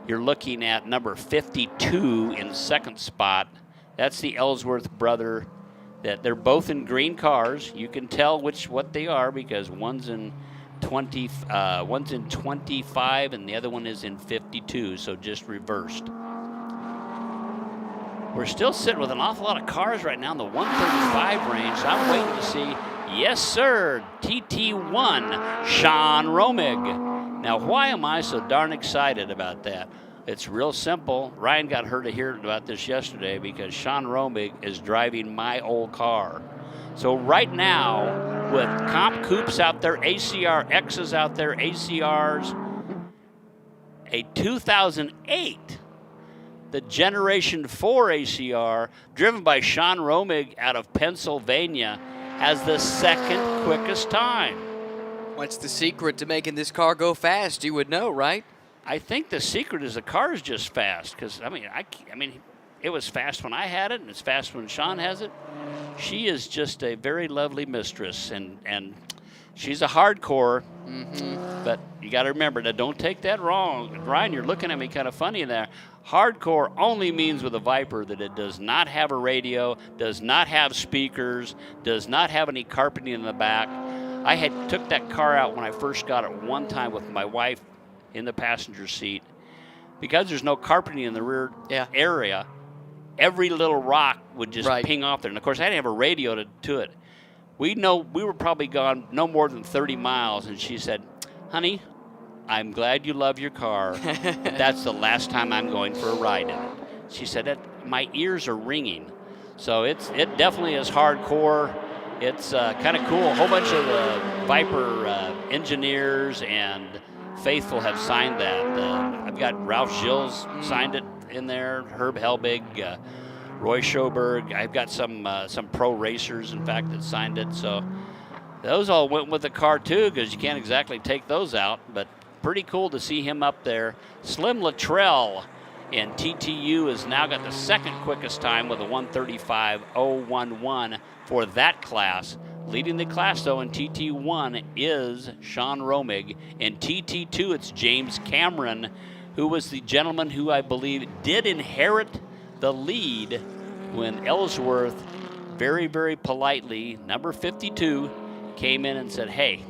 you're looking at number 52 in second spot. That's the Ellsworth brother. That they're both in green cars. You can tell what they are because one's in 25 and the other one is in 52, so just reversed. We're still sitting with an awful lot of cars right now in the 135 range. So I'm waiting to see, yes sir, TT1, Sean Romig. Now why am I so darn excited about that? It's real simple. Ryan got her to hear about this yesterday because Sean Romig is driving my old car. So right now, with comp coupes out there, ACR X's out there, ACRs, a 2008, the Generation 4 ACR, driven by Sean Romig out of Pennsylvania, has the second quickest time. What's the secret to making this car go fast? You would know, right? I think the secret is the car is just fast because, I mean, it was fast when I had it, and it's fast when Sean has it. She is just a very lovely mistress, and she's a hardcore, but you got to remember, now don't take that wrong. Ryan, you're looking at me kind of funny in there. Hardcore only means with a Viper that it does not have a radio, does not have speakers, does not have any carpeting in the back. I had took that car out when I first got it one time with my wife in the passenger seat. Because there's no carpeting in the rear area, every little rock would just ping off there. And of course, I didn't have a radio to it. We were probably gone no more than 30 miles, and she said, honey, I'm glad you love your car, but that's the last time I'm going for a ride in it. She said, my ears are ringing. So it definitely is hardcore. It's kind of cool. A whole bunch of the Viper engineers and faithful have signed that. I've got Ralph Gilles signed it in there, Herb Helbig, Roy Schoberg. I've got some pro racers, in fact, that signed it. So those all went with the car too, because you can't exactly take those out. But pretty cool to see him up there. Slim Luttrell in TTU has now got the second quickest time with a 1:35.011 for that class. Leading the class, though, in TT1 is Sean Romig. In TT2, it's James Cameron, who was the gentleman who I believe did inherit the lead when Ellsworth very, very politely, number 52, came in and said, hey,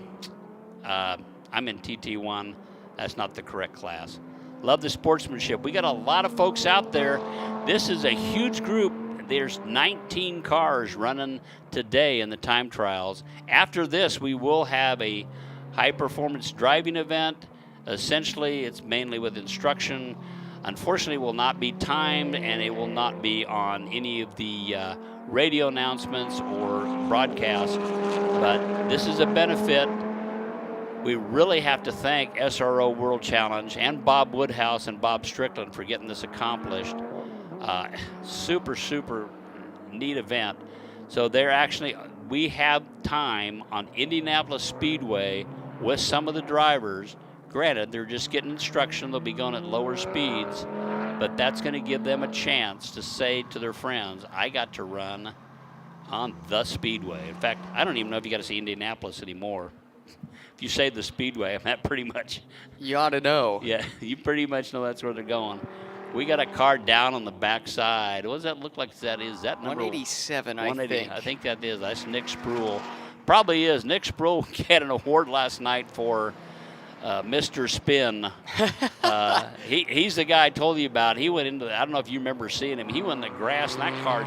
I'm in TT1. That's not the correct class. Love the sportsmanship. We got a lot of folks out there. This is a huge group. There's 19 cars running today in the time trials. After this, we will have a high-performance driving event. Essentially, it's mainly with instruction. Unfortunately, it will not be timed, and it will not be on any of the radio announcements or broadcasts. But this is a benefit. We really have to thank SRO World Challenge and Bob Woodhouse and Bob Strickland for getting this accomplished. Super, super neat event. So we have time on Indianapolis Speedway with some of the drivers. Granted, they're just getting instruction. They'll be going at lower speeds, but that's going to give them a chance to say to their friends, I got to run on the Speedway. In fact, I don't even know if you got to see Indianapolis anymore. If you say the Speedway, that pretty much. You ought to know. Yeah, you pretty much know that's where they're going. We got a car down on the backside. What does that look like? Is that number 187, I think. I think that is. That's Nick Spruill. Probably is. Nick Spruill had an award last night for Mr. Spin. He's the guy I told you about. He went into I don't know if you remember seeing him. He went in the grass, and that car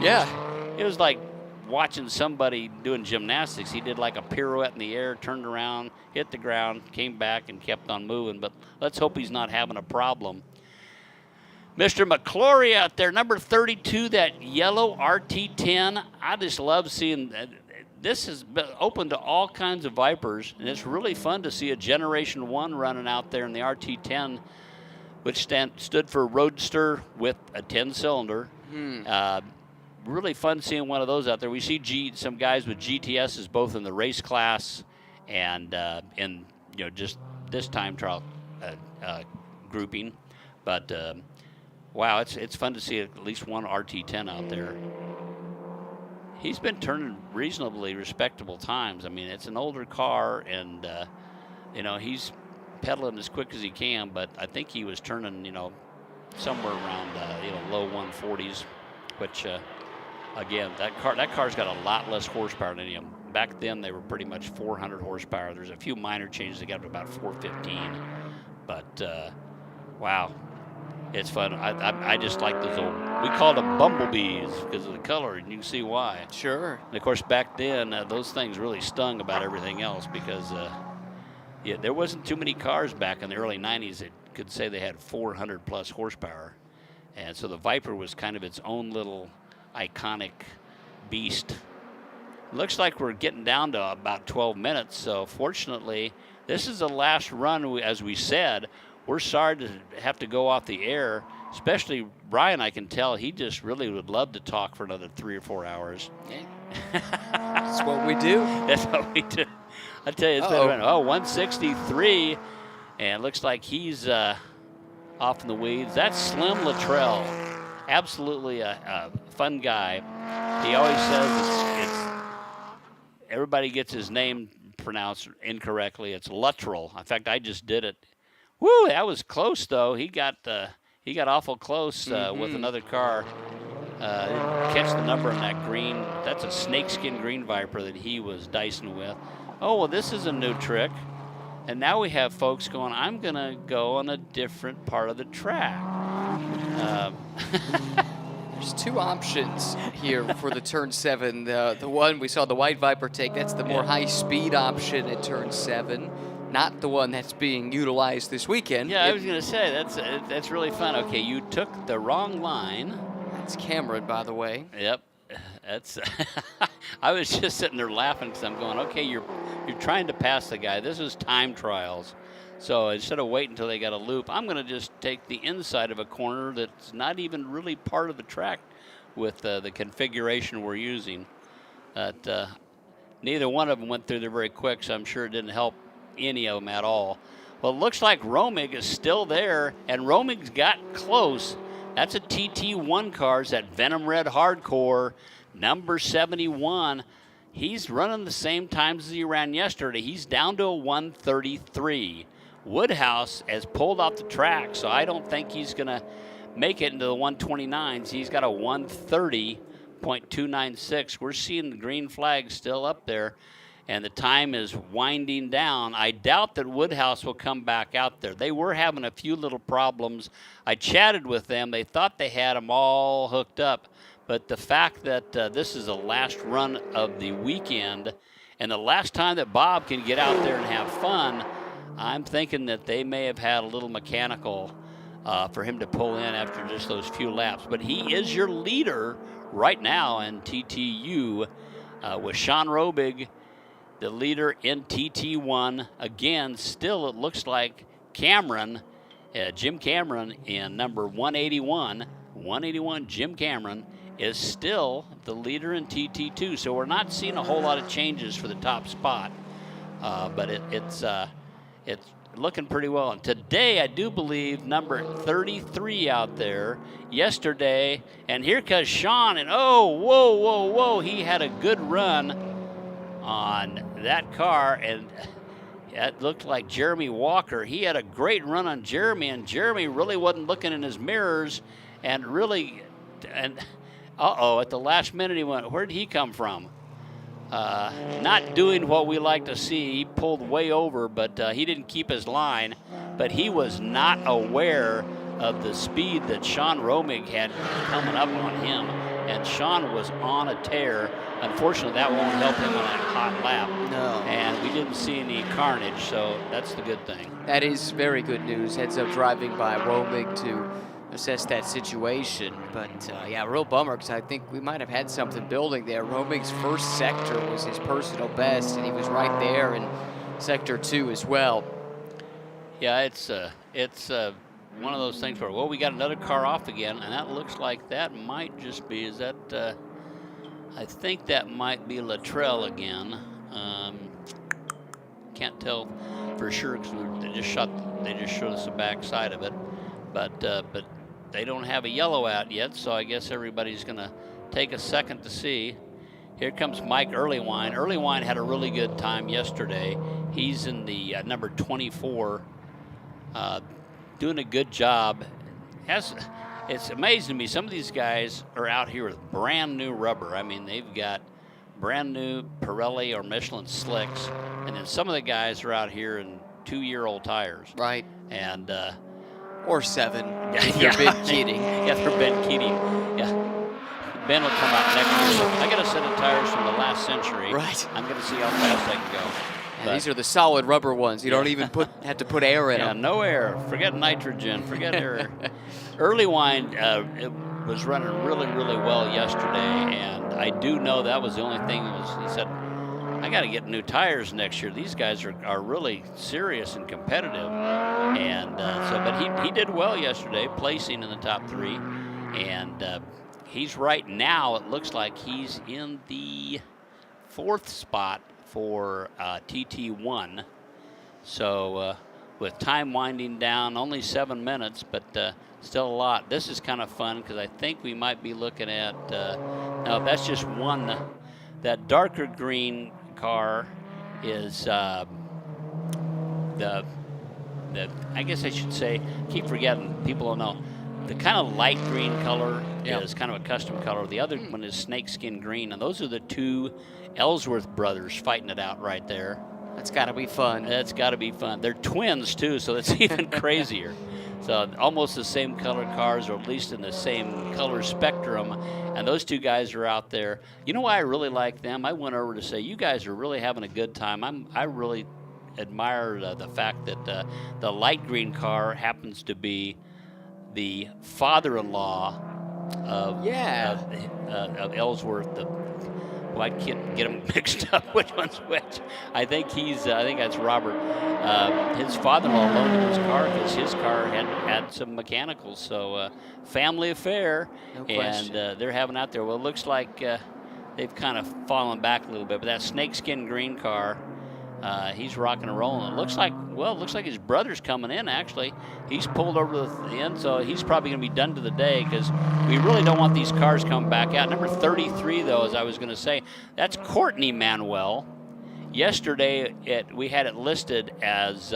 it was like watching somebody doing gymnastics. He did like a pirouette in the air, turned around, hit the ground, came back, and kept on moving. But let's hope he's not having a problem. Mr. McClory out there, number 32, that yellow RT10. I just love seeing that. This is open to all kinds of Vipers, and it's really fun to see a Generation 1 running out there in the RT10, which stood for Roadster with a 10-cylinder. Really fun seeing one of those out there. We see some guys with GTSs both in the race class and in just this time trial grouping. But wow, it's fun to see at least one RT10 out there. He's been turning reasonably respectable times. I mean, it's an older car, and he's pedaling as quick as he can. But I think he was turning somewhere around low 140s, which again, that car's got a lot less horsepower than him. Back then, they were pretty much 400 horsepower. There's a few minor changes. They got up to about 415. But wow. It's fun. I just like those old, we called them bumblebees because of the color, and you can see why. Sure. And of course, back then, those things really stung about everything else because, there wasn't too many cars back in the early 90s that could say they had 400 plus horsepower. And so the Viper was kind of its own little iconic beast. Looks like we're getting down to about 12 minutes. So fortunately, this is the last run, as we said. We're sorry to have to go off the air, especially Brian. I can tell he just really would love to talk for another 3 or 4 hours. Yeah. That's what we do. That's what we do. I tell you, it's been 163, and it looks like he's off in the weeds. That's Slim Luttrell. Absolutely a fun guy. He always says it's everybody gets his name pronounced incorrectly. It's Luttrell. In fact, I just did it. Woo, that was close, though. He got awful close with another car. Catch the number on that green. That's a snakeskin green Viper that he was dicing with. Oh, well, this is a new trick. And now we have folks going, I'm going to go on a different part of the track. There's two options here for the Turn 7. The one we saw the White Viper take, that's the more high-speed option at Turn 7. Not the one that's being utilized this weekend. Yeah, I was going to say, that's really fun. Okay, you took the wrong line. That's Cameron, by the way. Yep. That's. I was just sitting there laughing because I'm going, okay, you're trying to pass the guy. This is time trials. So instead of waiting until they got a loop, I'm going to just take the inside of a corner that's not even really part of the track with the configuration we're using. Neither one of them went through there very quick, so I'm sure it didn't help any of them at all. Well, it looks like Romig is still there, and Romig's got close. That's a TT1 car, that Venom Red Hardcore, number 71. He's running the same times as he ran yesterday. He's down to a 133. Woodhouse has pulled off the track, so I don't think he's going to make it into the 129s. He's got a 130.296. We're seeing the green flag still up there, and the time is winding down. I doubt that Woodhouse will come back out there. They were having a few little problems. I chatted with them. They thought they had them all hooked up, but the fact that this is the last run of the weekend and the last time that Bob can get out there and have fun, I'm thinking that they may have had a little mechanical for him to pull in after just those few laps. But he is your leader right now in TTU with Sean Robig, the leader in TT1. Again, still it looks like Cameron, Jim Cameron in number 181. 181, Jim Cameron is still the leader in TT2. So we're not seeing a whole lot of changes for the top spot, but it's looking pretty well. And today, I do believe number 33 out there. Yesterday, and here comes Sean, and whoa, he had a good run on that car, and it looked like Jeremy Walker. He had a great run on Jeremy, and Jeremy really wasn't looking in his mirrors, and at the last minute he went, where did he come from? Not doing what we like to see. He pulled way over, but he didn't keep his line. But he was not aware of the speed that Sean Romig had coming up on him. and Sean was on a tear. Unfortunately, that won't help him on that hot lap. No. And we didn't see any carnage, so that's the good thing. That is very good news. Heads up driving by Romig to assess that situation. But yeah, real bummer, because I think we might have had something building there. Romig's first sector was his personal best, and he was right there in sector 2 as well. Yeah, it's one of those things where, well, we got another car off again, and that looks like that might just be, I think that might be Luttrell again. Can't tell for sure because they just showed us the back side of it, but they don't have a yellow out yet, so I guess everybody's gonna take a second to see. Here comes Mike Earlywine. Earlywine had a really good time yesterday. He's in the number 24, doing a good job. It's amazing to me. Some of these guys are out here with brand new rubber. I mean, they've got brand new Pirelli or Michelin slicks, and then some of the guys are out here in 2-year-old tires. Right. And or 7. Yeah, Ben Keating. Yeah, they're Ben Keating. Yeah, Ben will come out next year. I got a set of tires from the last century. Right. I'm going to see how fast I can go. Yeah, these are the solid rubber ones. You don't even have to put air in them. Yeah, no air. Forget nitrogen. Forget air. Earlywine it was running really, really well yesterday, and I do know that was the only thing. He said, I got to get new tires next year. These guys are really serious and competitive. And but he did well yesterday, placing in the top 3. And he's right now, it looks like he's in the 4th spot for TT1. So with time winding down, only 7 minutes, but still a lot. This is kind of fun because I think we might be looking at, no, that's just one. That darker green car is I guess I should say, keep forgetting, people don't know. The kind of light green color is kind of a custom color. The other one is snakeskin green, and those are the 2 Ellsworth brothers fighting it out right there. That's got to be fun. That's got to be fun. They're twins, too, so it's even crazier. So almost the same color cars, or at least in the same color spectrum, and those 2 guys are out there. You know why I really like them? I went over to say, you guys are really having a good time. I really admire the fact that the light green car happens to be the father-in-law of Ellsworth. I can't get them mixed up which one's which. I think that's Robert. His father-in-law loaned him his car because his car had some mechanicals. So family affair, no question. And they're having out there. Well, it looks like they've kind of fallen back a little bit, but that snakeskin green car, he's rocking and rolling. It looks like his brother's coming in, actually. He's pulled over the end, so he's probably going to be done to the day because we really don't want these cars coming back out. Number 33, though, as I was going to say, that's Courtney Manuel. Yesterday, we had it listed as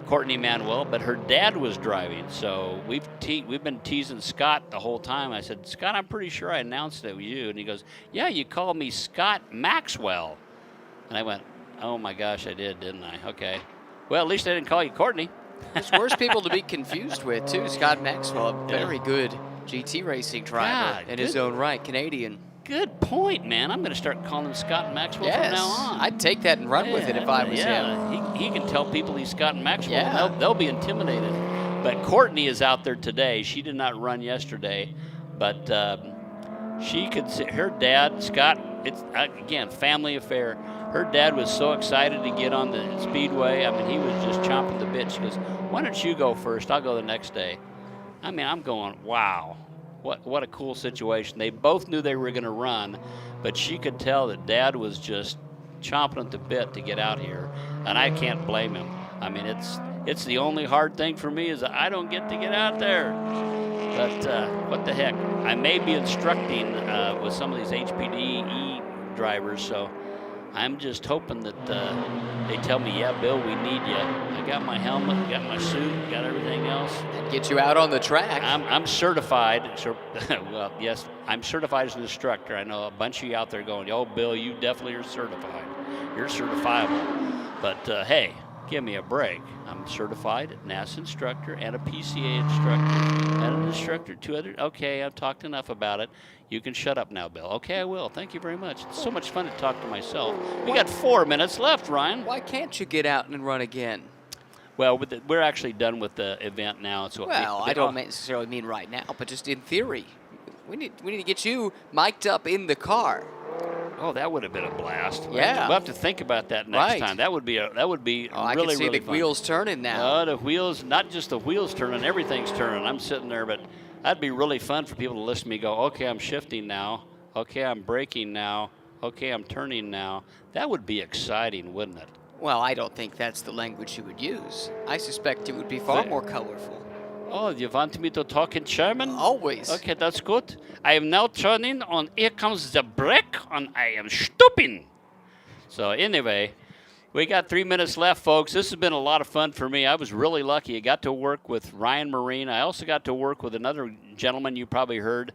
Courtney Manuel, but her dad was driving. So we've been teasing Scott the whole time. I said, Scott, I'm pretty sure I announced it with you. And he goes, yeah, you called me Scott Maxwell. And I went, oh my gosh, I did, didn't I? Okay. Well, at least I didn't call you Courtney. There's worse people to be confused with, too. Scott Maxwell, a very good GT racing driver in his own right, Canadian. Good point, man. I'm going to start calling him Scott Maxwell from now on. I'd take that and run with it if I was him. He can tell people he's Scott Maxwell. Yeah. They'll be intimidated. But Courtney is out there today. She did not run yesterday, but she could see her dad, Scott. It's again family affair. Her dad was so excited to get on the speedway. I mean, he was just chomping the bit. She goes, why don't you go first? I'll go the next day. I mean, I'm going, wow, what a cool situation. They both knew they were going to run, but she could tell that Dad was just chomping at the bit to get out here, and I can't blame him. I mean, it's the only hard thing for me is that I don't get to get out there. But what the heck? I may be instructing with some of these HPDE drivers, so I'm just hoping that they tell me, yeah, Bill, we need you. I got my helmet, got my suit, got everything else. And get you out on the track. I'm certified. Well, yes, I'm certified as an instructor. I know a bunch of you out there going, oh, Bill, you definitely are certified. You're certifiable. But, hey, Give me a break. I'm certified NASA instructor and a PCA instructor and an instructor, 2 other. Okay, I've talked enough about it. You can shut up now, Bill. Okay, I will. Thank you very much. It's so much fun to talk to myself. We got 4 minutes left, Ryan. Why can't you get out and run again? Well, we're actually done with the event now. So well, I don't necessarily mean right now, but just in theory. We need to get you mic'd up in the car. Oh, that would have been a blast. Yeah. We'll have to think about that next time. That would be really, I can see really the fun. wheels turning now. The wheels, not just the wheels turning, everything's turning. I'm sitting there, but that'd be really fun for people to listen to me go, okay, I'm shifting now. Okay, I'm braking now. Okay, I'm turning now. That would be exciting, wouldn't it? Well, I don't think that's the language you would use. I suspect it would be far more colorful. Oh, you want me to talk in German? Always. Okay, that's good. I am now turning on, here comes the brake, and I am stopping. So anyway, we got 3 minutes left, folks. This has been a lot of fun for me. I was really lucky. I got to work with Ryan Marine. I also got to work with another gentleman you probably heard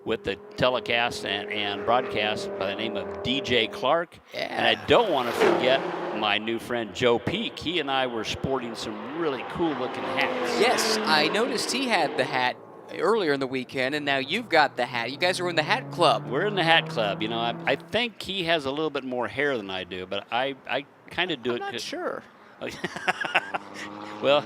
with the telecast and broadcast by the name of DJ Clark. Yeah. And I don't want to forget my new friend Joe Peak. He and I were sporting some really cool-looking hats. Yes, I noticed he had the hat earlier in the weekend, and now you've got the hat. You guys are in the hat club. We're in the hat club. You know, I think he has a little bit more hair than I do, but I kind of do I'm not sure. Well,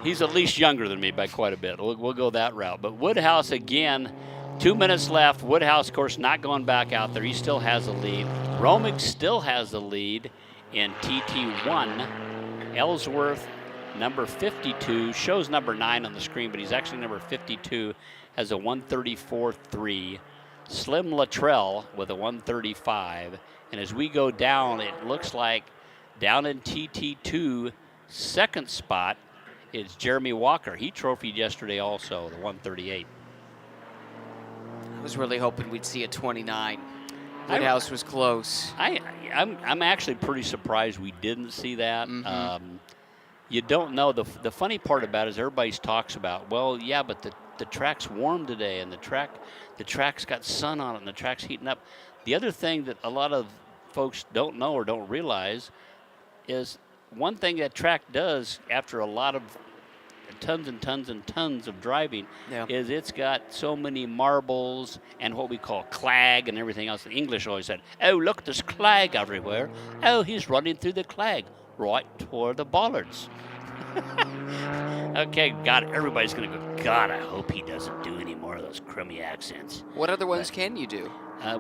he's at least younger than me by quite a bit. We'll go that route. But Woodhouse, again, 2 minutes left. Woodhouse, of course, not going back out there. He still has the lead. Romig still has the lead in TT1. Ellsworth, number 52, shows number 9 on the screen, but he's actually number 52, has a 134.3. Slim Luttrell with a 135. And as we go down, it looks like down in TT2, second spot is Jeremy Walker. He trophied yesterday also, the 138. I was really hoping we'd see a 29. Woodhouse was close. I'm actually pretty surprised we didn't see that. Mm-hmm. You don't know. The funny part about it is everybody talks about, well, yeah, but the track's warm today, and the track's got sun on it, and the track's heating up. The other thing that a lot of folks don't know or don't realize is one thing that track does after a lot of tons and tons and tons of driving is it's got so many marbles and what we call clag and everything else. The English always said, oh, look, there's clag everywhere. Oh, he's running through the clag right toward the bollards. Okay, God, everybody's going to go, God, I hope he doesn't do any more of those crummy accents. What other ones can you do?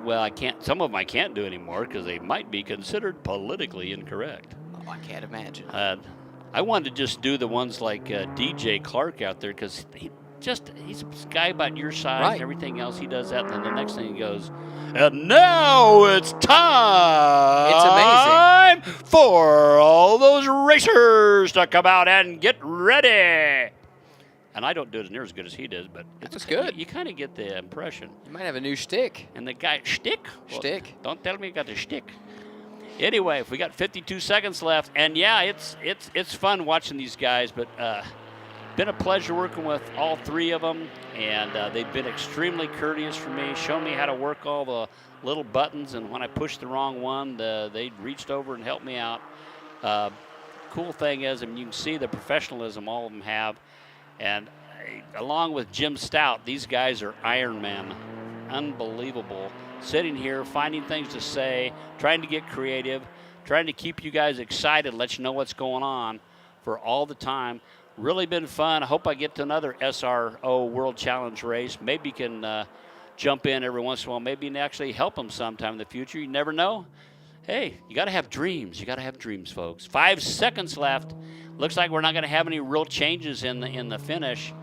Well, I can't. Some of them I can't do anymore because they might be considered politically incorrect. Oh, I can't imagine. I wanted to just do the ones like DJ Clark out there because he's a guy about your size and everything else. He does that, and then the next thing he goes, and now it's time. It's amazing for all those racers to come out and get ready. And I don't do it near as good as he does, but it's good. You kind of get the impression. You might have a new shtick. And the guy, shtick? Shtick. Well, don't tell me you got a shtick. Anyway, if we got 52 seconds left, and yeah, it's fun watching these guys, but been a pleasure working with all 3 of them, and they've been extremely courteous for me, shown me how to work all the little buttons, and when I pushed the wrong one, they reached over and helped me out. Cool thing is, I mean, you can see the professionalism all of them have, and along with Jim Stout, these guys are Ironmen. Unbelievable. Sitting here, finding things to say, trying to get creative, trying to keep you guys excited, let you know what's going on for all the time. Really been fun. I hope I get to another SRO World Challenge race. Maybe can jump in every once in a while. Maybe actually help them sometime in the future. You never know. Hey, you got to have dreams. You got to have dreams, folks. 5 seconds left. Looks like we're not going to have any real changes in the finish.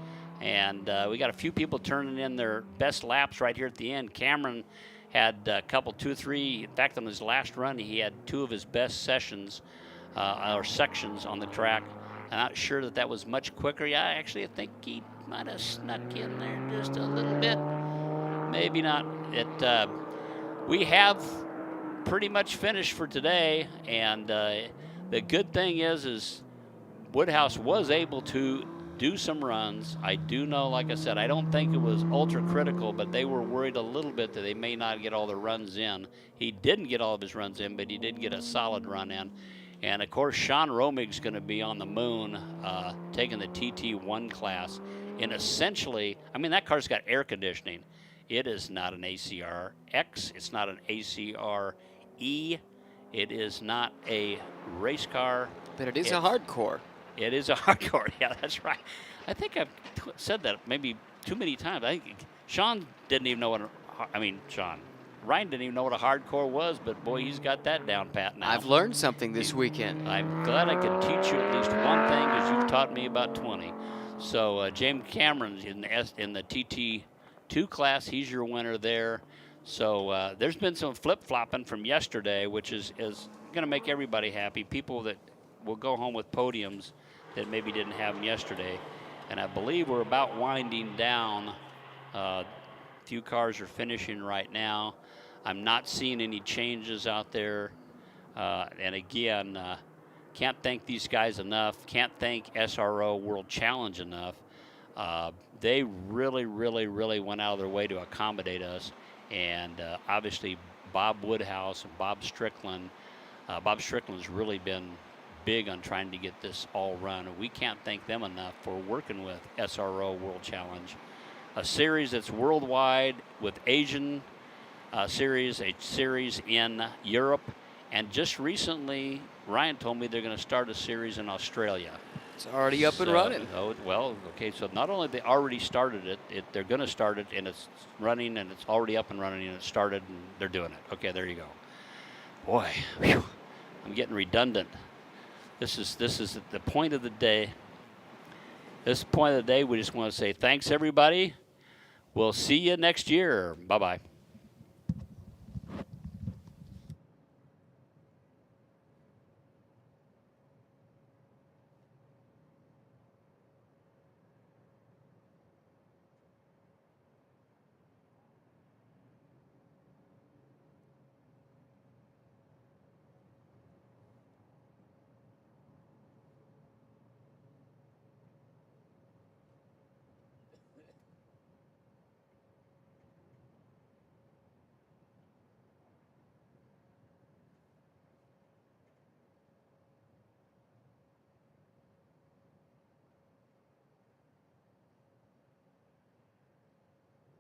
And we got a few people turning in their best laps right here at the end. Cameron had a couple, 2 or 3. In fact, on his last run, he had 2 of his best sessions or sections on the track. I'm not sure that was much quicker. Yeah, actually, I think he might have snuck in there just a little bit. Maybe not. We have pretty much finished for today, and the good thing is Woodhouse was able to do some runs. I do know, like I said, I don't think it was ultra critical, but they were worried a little bit that they may not get all the runs in. He didn't get all of his runs in, but he did get a solid run in. And of course, Sean Romig's going to be on the moon, taking the TT1 class. And essentially, I mean, that car's got air conditioning. It is not an ACR-X. It's not an ACR-E. It is not a race car. But it is a hardcore. It is a hardcore. Yeah, that's right. I think I've said that maybe too many times. I think Sean didn't even know what. Ryan didn't even know what a hardcore was, but boy, he's got that down pat now. I've learned something this weekend. I'm glad I can teach you at least one thing, because you've taught me about 20. So James Cameron's in the TT2 class. He's your winner there. So there's been some flip-flopping from yesterday, which is going to make everybody happy. People that will go home with podiums that maybe didn't have them yesterday. And I believe we're about winding down. Few cars are finishing right now. I'm not seeing any changes out there. And again, can't thank these guys enough. Can't thank SRO World Challenge enough. They really, really, really went out of their way to accommodate us. And obviously, Bob Woodhouse and Bob Strickland. Bob Strickland's really been big on trying to get this all run. And we can't thank them enough for working with SRO World Challenge. A series that's worldwide with Asian series, a series in Europe, and just recently, Ryan told me they're going to start a series in Australia. It's already up and running. Oh, well, okay, so not only they already started it, they're going to start it, and it's running, and it's already up and running, and it started, and they're doing it. Okay, there you go. Boy, whew, I'm getting redundant. This is the point of the day. This point of the day, we just want to say thanks, everybody. We'll see you next year. Bye-bye.